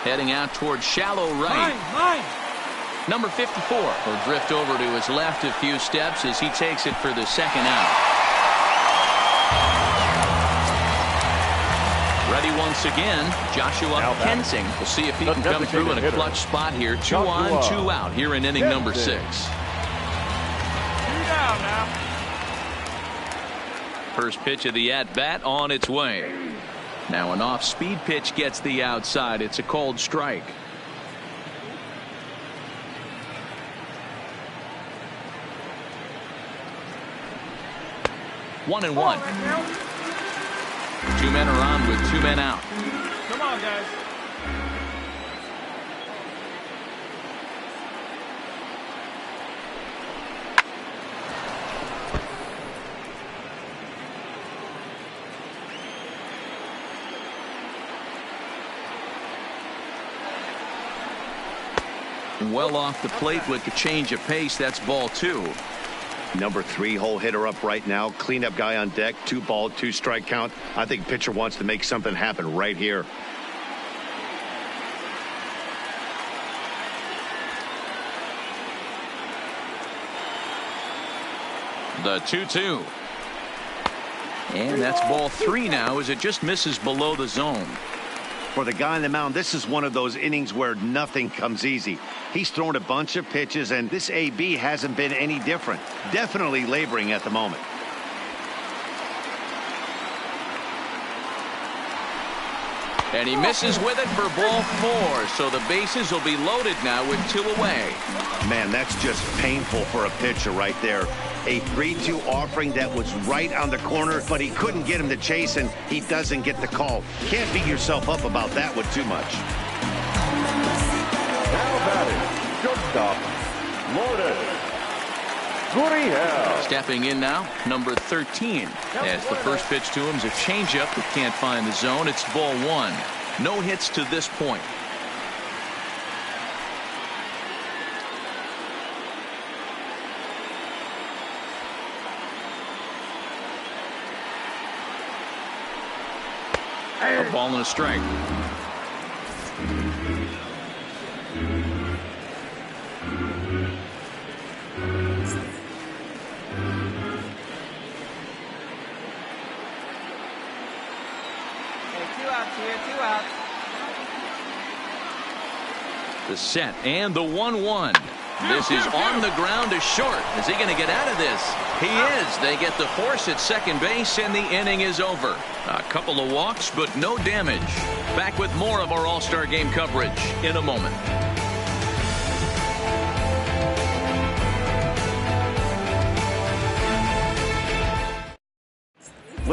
Heading out towards shallow right. Mine. Number 54 will drift over to his left a few steps as he takes it for the second out. Ready once again, Joshua Kensing. We'll see if he can come through in a clutch spot here. 2 on, 2 out here in inning number 6. 2 down now. First pitch of the at-bat on its way. Now an off-speed pitch gets the outside. It's a cold strike. One and one. 2 men are on with 2 men out. Come on, guys. Well off the plate with the change of pace. That's ball 2. Number 3-hole hitter up right now. Cleanup guy on deck. 2 ball, 2 strike count. I think pitcher wants to make something happen right here. The 2-2. And that's ball 3 now as it just misses below the zone. For the guy on the mound, this is one of those innings where nothing comes easy. He's thrown a bunch of pitches, and this AB hasn't been any different. Definitely laboring at the moment. And he misses with it for ball 4. So the bases will be loaded now with 2 away. Man, that's just painful for a pitcher right there. A 3-2 offering that was right on the corner, but he couldn't get him to chase, and he doesn't get the call. Can't beat yourself up about that one too much. Now batting, shortstop, Gurriel. Stepping in now, number 13. As the first pitch to him is a changeup that can't find the zone. It's ball 1. No hits to this point. A ball and a strike. The set and the 1-1. This is on the ground to short. Is he going to get out of this? He is. They get the force at second base, and the inning is over. A couple of walks, but no damage. Back with more of our All-Star Game coverage in a moment.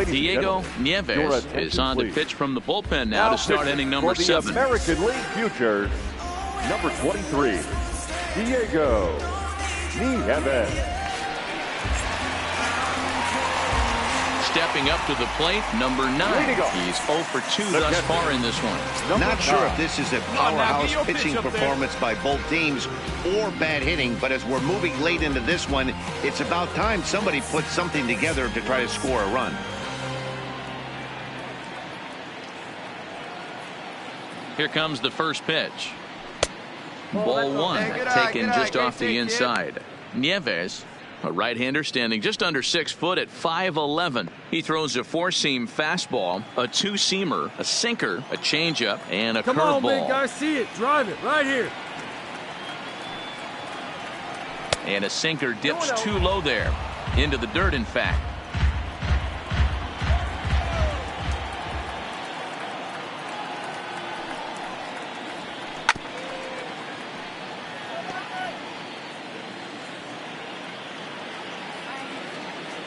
Diego Nieves is on to pitch from the bullpen now to start inning number 7. American League Futures, number 23, Diego Nieves. stepping up to the plate, number 9. He's 0 for 2 thus far in this one. Not sure if this is a powerhouse now, pitching pitch up there. performance by both teams or bad hitting, but as we're moving late into this one, it's about time somebody puts something together to try to score a run. Here comes the first pitch. Ball 1, Hey, good eye, taken good eye. just Great off the pick, kid. inside. Nieves, a right-hander standing just under 6 foot at 5'11". He throws a 4-seam fastball, a 2-seamer, a sinker, a changeup, and a Come on, big curveball. guy, see it. Drive it right here. And a sinker dips too low there. Into the dirt, in fact.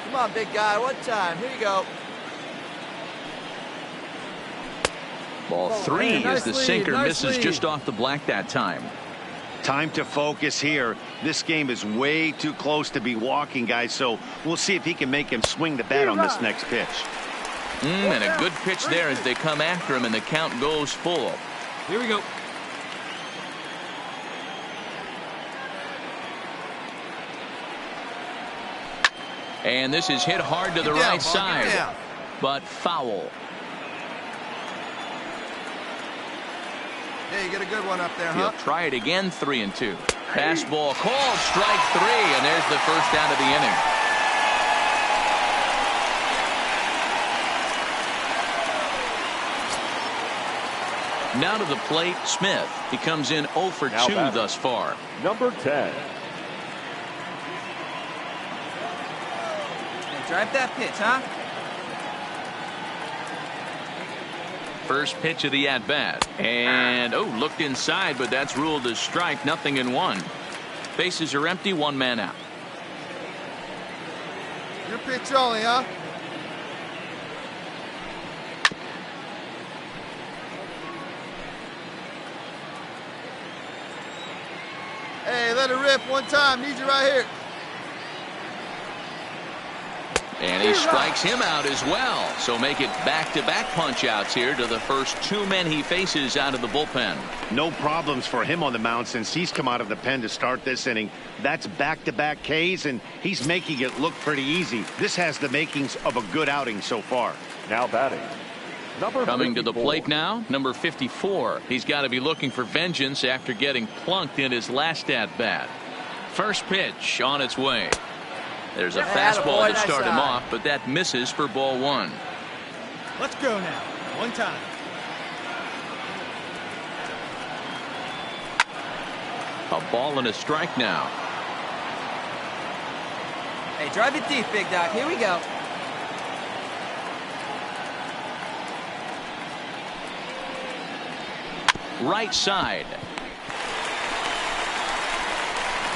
Come on, big guy. One time. Here you go. Ball 3 hey, nice as the lead, sinker nice misses lead. just off the black that time. Time to focus here. This game is way too close to be walking, guys, so we'll see if he can make him swing the bat on this next pitch. And a good pitch there as they come after him, and the count goes full. Here we go. And this is hit hard to the right side, but foul. Yeah, you get a good one up there, He'll huh? try it again, 3-2. Fastball called, strike 3, and there's the first out of the inning. Now to the plate, Smith. He comes in 0 for 2 thus far. Number 10. Hey, drive that pitch, huh? First pitch of the at-bat. And, looked inside, but that's ruled as strike, 0-1. Bases are empty, 1 man out. Your pitch only, huh? Hey, let it rip one time. Need you right here. And he strikes him out as well. So make it back-to-back punch-outs here to the first 2 men he faces out of the bullpen. No problems for him on the mound since he's come out of the pen to start this inning. That's back-to-back Ks, and he's making it look pretty easy. This has the makings of a good outing so far. Now batting. Number Coming to the 54. plate now, number 54. He's got to be looking for vengeance after getting plunked in his last at-bat. First pitch on its way. There's a fastball to start him off, but that misses for ball 1. Let's go now. One time. A ball and a strike now. Hey, drive it deep, big doc. Here we go. Right side.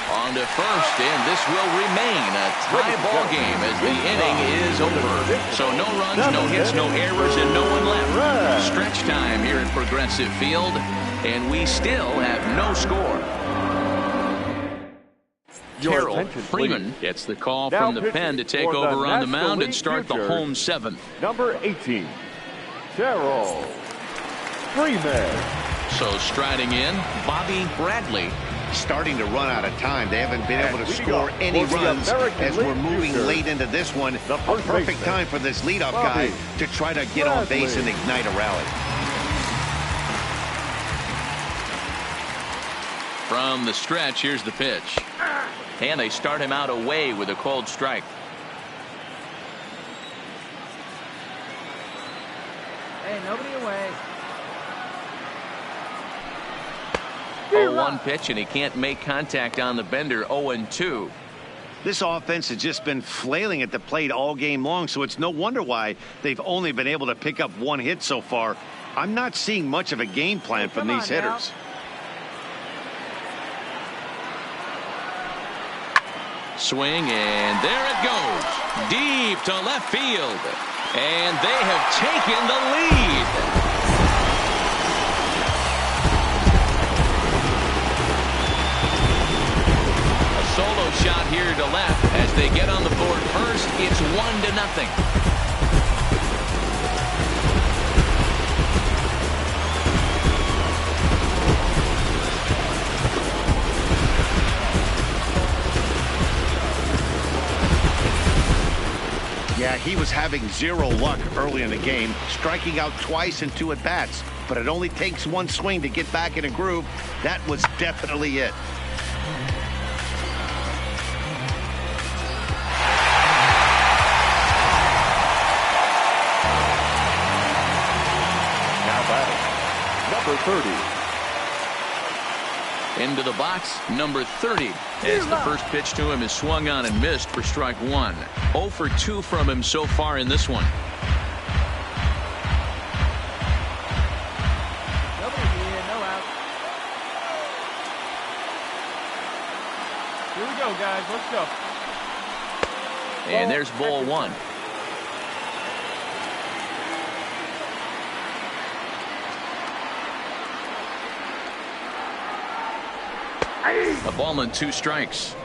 On to first, and this will remain a tie ball game as the inning is over. So no runs, no hits, no errors, and no one left. Stretch time here at Progressive Field, and we still have no score. Carroll Freeman gets the call from the pen to take over on the mound and start the home 7th. Number 18, Carroll Freeman. So striding in, Bobby Bradley. Starting to run out of time. They haven't been able to score any runs as we're moving late into this one. A perfect time for this leadoff guy to try to get on base and ignite a rally. From the stretch, here's the pitch. And they start him out away with a called strike. Hey, nobody away. 0-1 pitch, and he can't make contact on the bender. 0-2. This offense has just been flailing at the plate all game long, so it's no wonder why they've only been able to pick up 1 hit so far. I'm not seeing much of a game plan from these hitters. Swing, and there it goes. Deep to left field. And they have taken the lead. Solo shot here to left as they get on the board first. It's 1-0. Yeah, he was having zero luck early in the game, striking out twice in 2 at-bats. But it only takes 1 swing to get back in a groove. That was definitely it. Now batting, number 30. Into the box, number 30. As the first pitch to him is swung on and missed for strike 1. 0 for 2 from him so far in this one. Nobody's here, no out. Here we go, guys. Let's go. And there's ball 1. A ball and 2 strikes.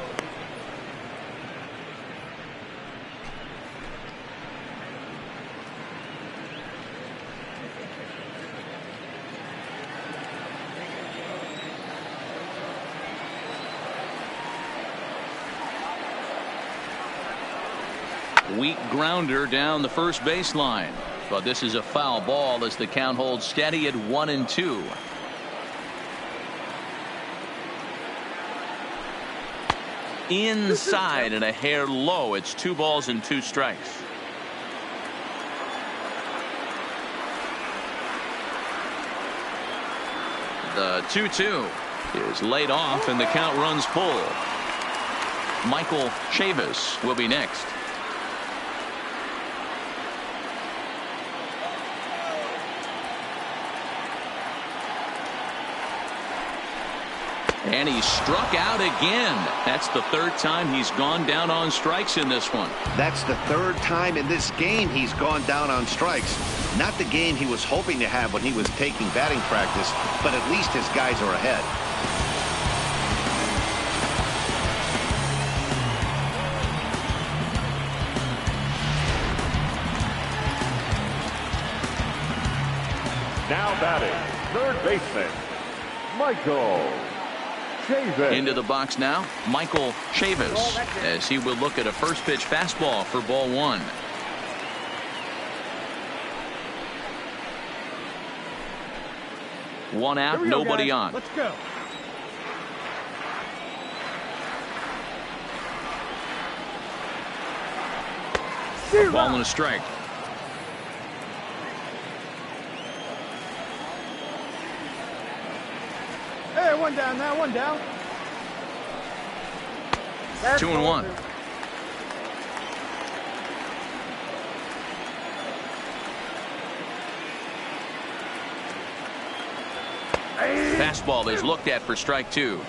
Weak grounder down the first baseline, but this is a foul ball as the count holds steady at 1-2. Inside and a hair low. It's 2 balls and 2 strikes. The 2-2 is laid off and the count runs full. Michael Chavis will be next. And he struck out again. That's the 3rd time he's gone down on strikes in this one. That's the 3rd time in this game he's gone down on strikes. Not the game he was hoping to have when he was taking batting practice, but at least his guys are ahead. Now batting, third baseman, Michael Chavis. Into the box now, Michael Chavis, as he will look at a first pitch fastball for ball 1. One out, nobody on. Let's go. Ball and a strike. Hey, 1 down now, 1 down. 2-1. Fastball is looked at for strike 2.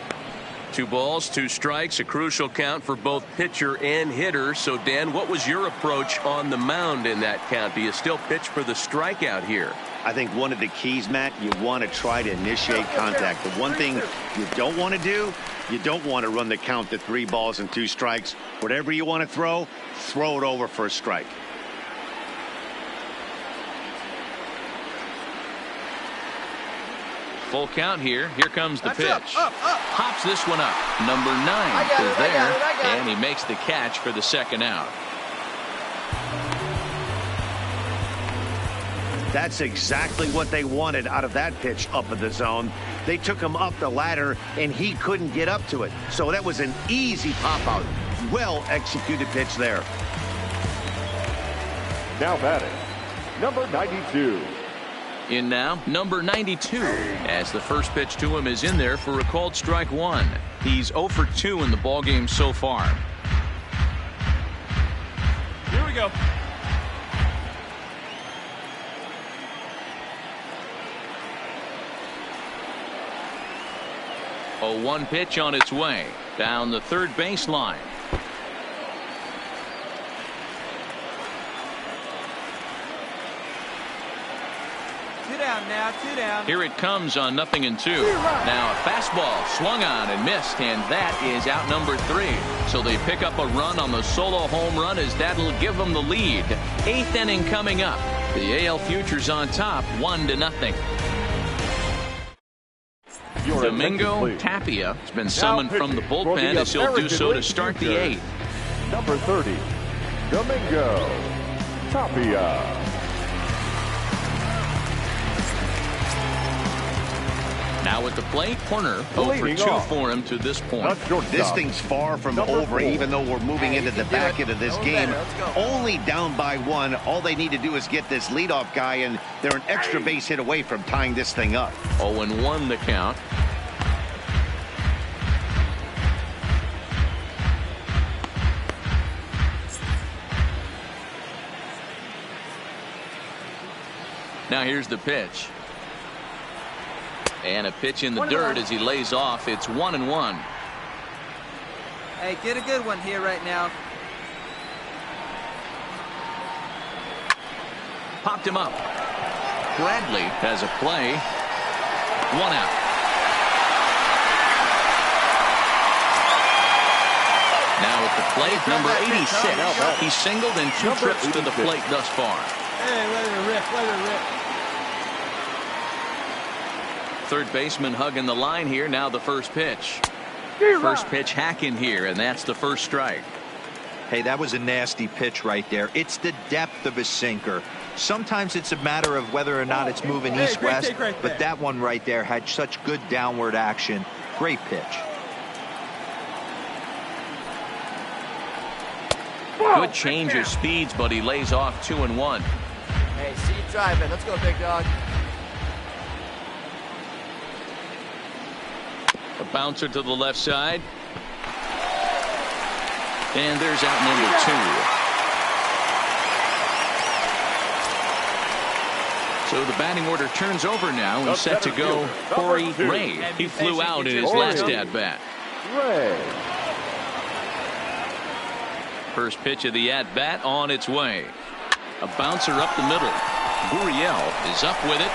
2 balls, 2 strikes, a crucial count for both pitcher and hitter. So, Dan, what was your approach on the mound in that count? Do you still pitch for the strikeout here? I think one of the keys, Matt, you want to try to initiate contact. The one thing you don't want to do, you don't want to run the count to 3 balls and 2 strikes. Whatever you want to throw it over for a strike. Full count here. Here comes the pitch. Up. Pops this one up. Number 9 is there, and he makes the catch for the 2nd out. That's exactly what they wanted out of that pitch up in the zone. They took him up the ladder, and he couldn't get up to it. So that was an easy pop-out. Well-executed pitch there. Now batting, number 92. In now, number 92, as the first pitch to him is in there for a called strike 1. He's 0 for 2 in the ballgame so far. Here we go. A 1 pitch on its way down the third baseline. Now 2 down. Here it comes on 0-2. Now a fastball swung on and missed, and that is out number 3. So they pick up a run on the solo home run as that'll give them the lead. 8th inning coming up. The AL Futures on top 1-0. Domingo Tapia has been summoned from the bullpen as he'll do so to start the 8th. Number 30, Domingo Tapia. Now at the plate, corner 0 for 2 for him to this point. This thing's far from over, even though we're moving into the back end of this game. Only down by 1. All they need to do is get this leadoff guy, and they're an extra base hit away from tying this thing up. 0-1 the count. Now here's the pitch. And a pitch in the dirt as he lays off. It's 1-1. Hey, get a good one here right now. Popped him up. Bradley has a play. 1 out. Now at the plate, number 86. He singled and 2 trips to the plate thus far. Hey, let it rip, let it rip. Third baseman hugging the line here. Now the first pitch. First pitch hacking here, and that's the first strike. Hey, that was a nasty pitch right there. It's the depth of his sinker. Sometimes it's a matter of whether or not it's moving east-west, but that one right there had such good downward action. Great pitch. Good change of speeds, but he lays off 2-1. Hey, see you driving. Let's go, big dog. A bouncer to the left side. And there's out number 2. So the batting order turns over now and set to go Corey Ray. He flew out in his last at-bat. First pitch of the at-bat on its way. A bouncer up the middle. Gurriel is up with it.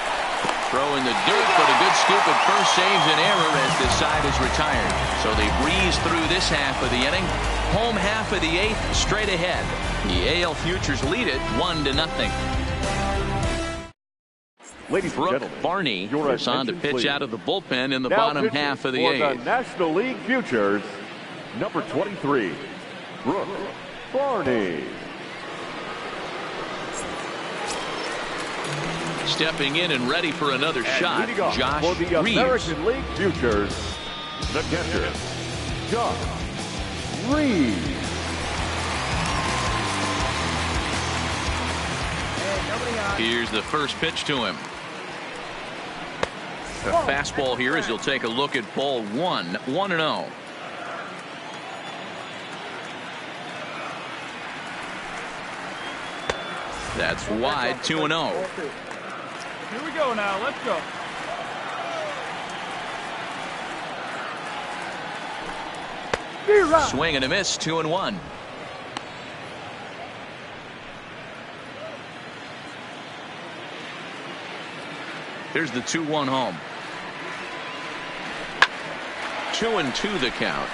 Throw in the dirt, but a good scoop at first saves an error as this side is retired. So they breeze through this half of the inning. Home half of the 8th, straight ahead. The AL Futures lead it 1-0. Ladies and Brooke gentlemen, Barney is on to pitch out of the bullpen in the now bottom half of the for 8th. the National League Futures, number 23, Brooke Barney. Stepping in and ready for another shot, Josh for the Reeves. American League Futures, the catcher, Josh Reeves. Here's the first pitch to him. A fastball here as he'll take a look at ball 1, 1-0. That's wide, 2-0. Here we go now. Let's go. Swing and a miss, 2-1. Here's the 2-1 home. 2-2 the count.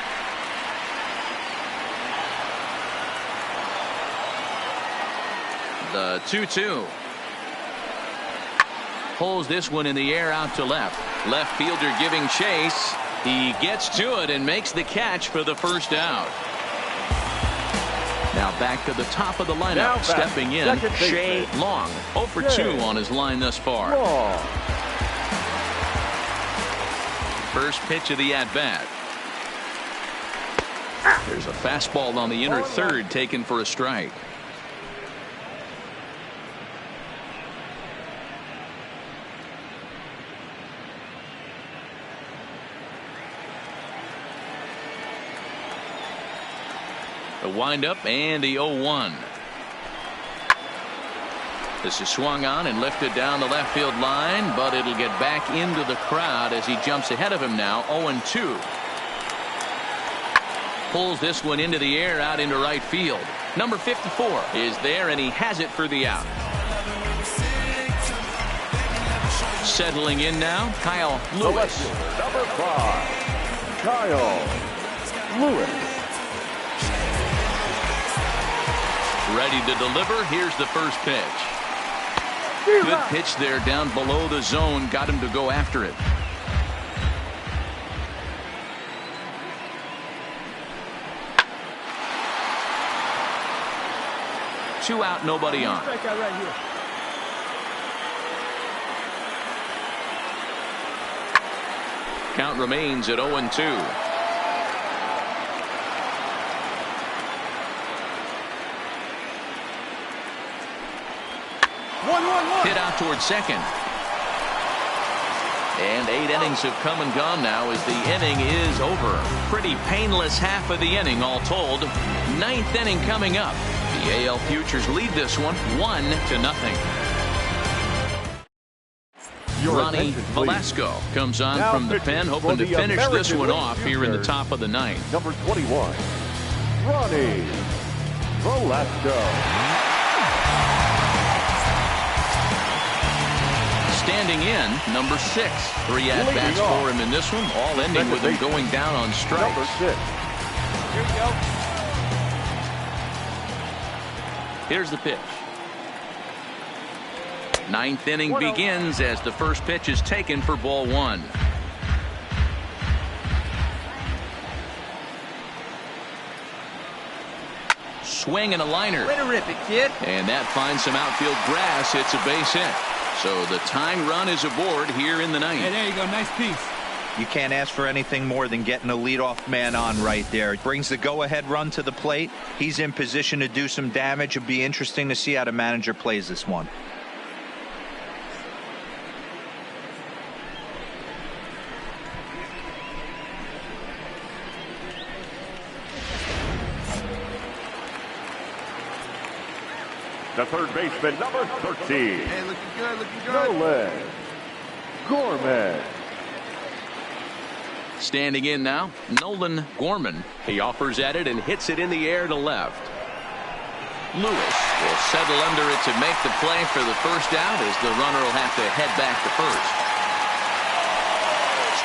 The 2-2. Pulls this one in the air out to left. Left fielder giving chase. He gets to it and makes the catch for the first out. Now back to the top of the lineup. Stepping in, Shea Long. 0 for 2 on his line thus far. First pitch of the at-bat. There's a fastball on the inner third taken for a strike. The windup and the 0-1. This is swung on and lifted down the left field line, but it'll get back into the crowd as he jumps ahead of him now. 0-2. Pulls this one into the air out into right field. Number 54 is there, and he has it for the out. Settling in now, Kyle Lewis. Number 5, Kyle Lewis. Ready to deliver. Here's the first pitch. Good pitch there down below the zone. Got him to go after it. 2 out, nobody on. Strikeout right here. Count remains at 0-2. 1-1-1. Hit out towards second. And 8 innings have come and gone now as the inning is over. Pretty painless half of the inning all told. 9th inning coming up. The AL Futures lead this one 1-0. Ronnie Velasco comes on Now from the pen, hoping to finish this one off here in the top of the 9th. Number 21, Ronnie Velasco. Standing in, number 6. 3 at-bats for him in this one, all ending with him going down on strikes. Number 6. Here we go. Here's the pitch. 9th inning begins as the first pitch is taken for ball 1. Swing and a liner. Way to rip it, kid. And that finds some outfield grass. It's a base hit. So the tying run is aboard here in the 9th. Hey, there you go. Nice piece. You can't ask for anything more than getting a leadoff man on right there. Brings the go-ahead run to the plate. He's in position to do some damage. It'll be interesting to see how the manager plays this one. The third baseman, number 13. Hey, looking good, looking good. Nolan Gorman. Standing in now, Nolan Gorman. He offers at it and hits it in the air to left. Lewis will settle under it to make the play for the first out as the runner will have to head back to first.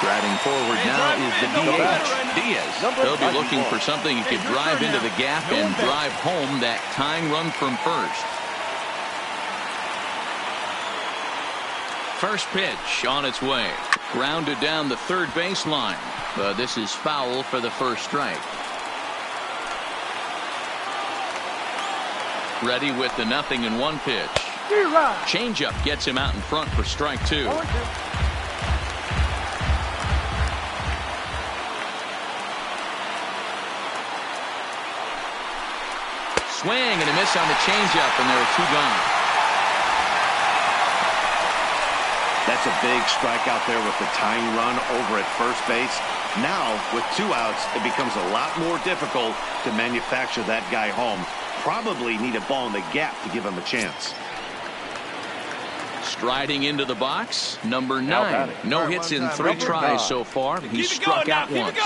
Striding forward now is the DH. Diaz. They'll be looking for something he could drive into the gap and drive home that tying run from first. First pitch on its way. Grounded down the third baseline. But this is foul for the first strike. Ready with the 0-1 pitch. Changeup gets him out in front for strike 2. Swing and a miss on the changeup, and there are 2 gone. That's a big strikeout there with the tying run over at first base. Now, with 2 outs, it becomes a lot more difficult to manufacture that guy home. Probably need a ball in the gap to give him a chance. Striding into the box, number 9. No hits in 3 tries so far. He struck out once.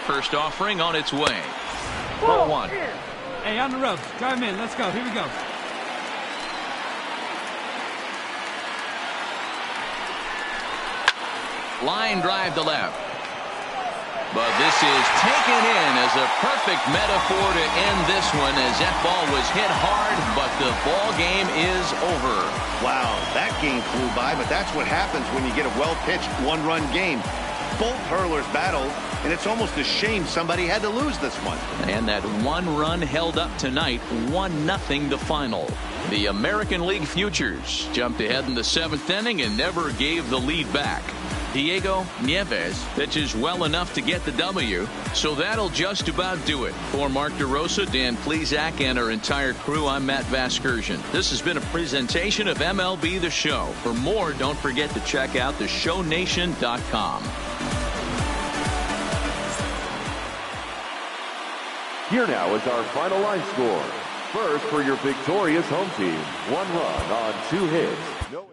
First offering on its way. Ball 1. Hey, on the ropes. Drive him in. Let's go. Here we go. Line drive to left. But this is taken in as a perfect metaphor to end this one, as that ball was hit hard, but the ball game is over. Wow, that game flew by, but that's what happens when you get a well-pitched 1-run game. Both hurlers battled, and it's almost a shame somebody had to lose this one. And that 1 run held up tonight, 1-0 the final. The American League Futures jumped ahead in the 7th inning and never gave the lead back. Diego Nieves pitches well enough to get the W, so that'll just about do it. For Mark DeRosa, Dan Plesac, and our entire crew, I'm Matt Vasgersian. This has been a presentation of MLB The Show. For more, don't forget to check out theshownation.com. Here now is our final line score. First for your victorious home team. 1 run on 2 hits. No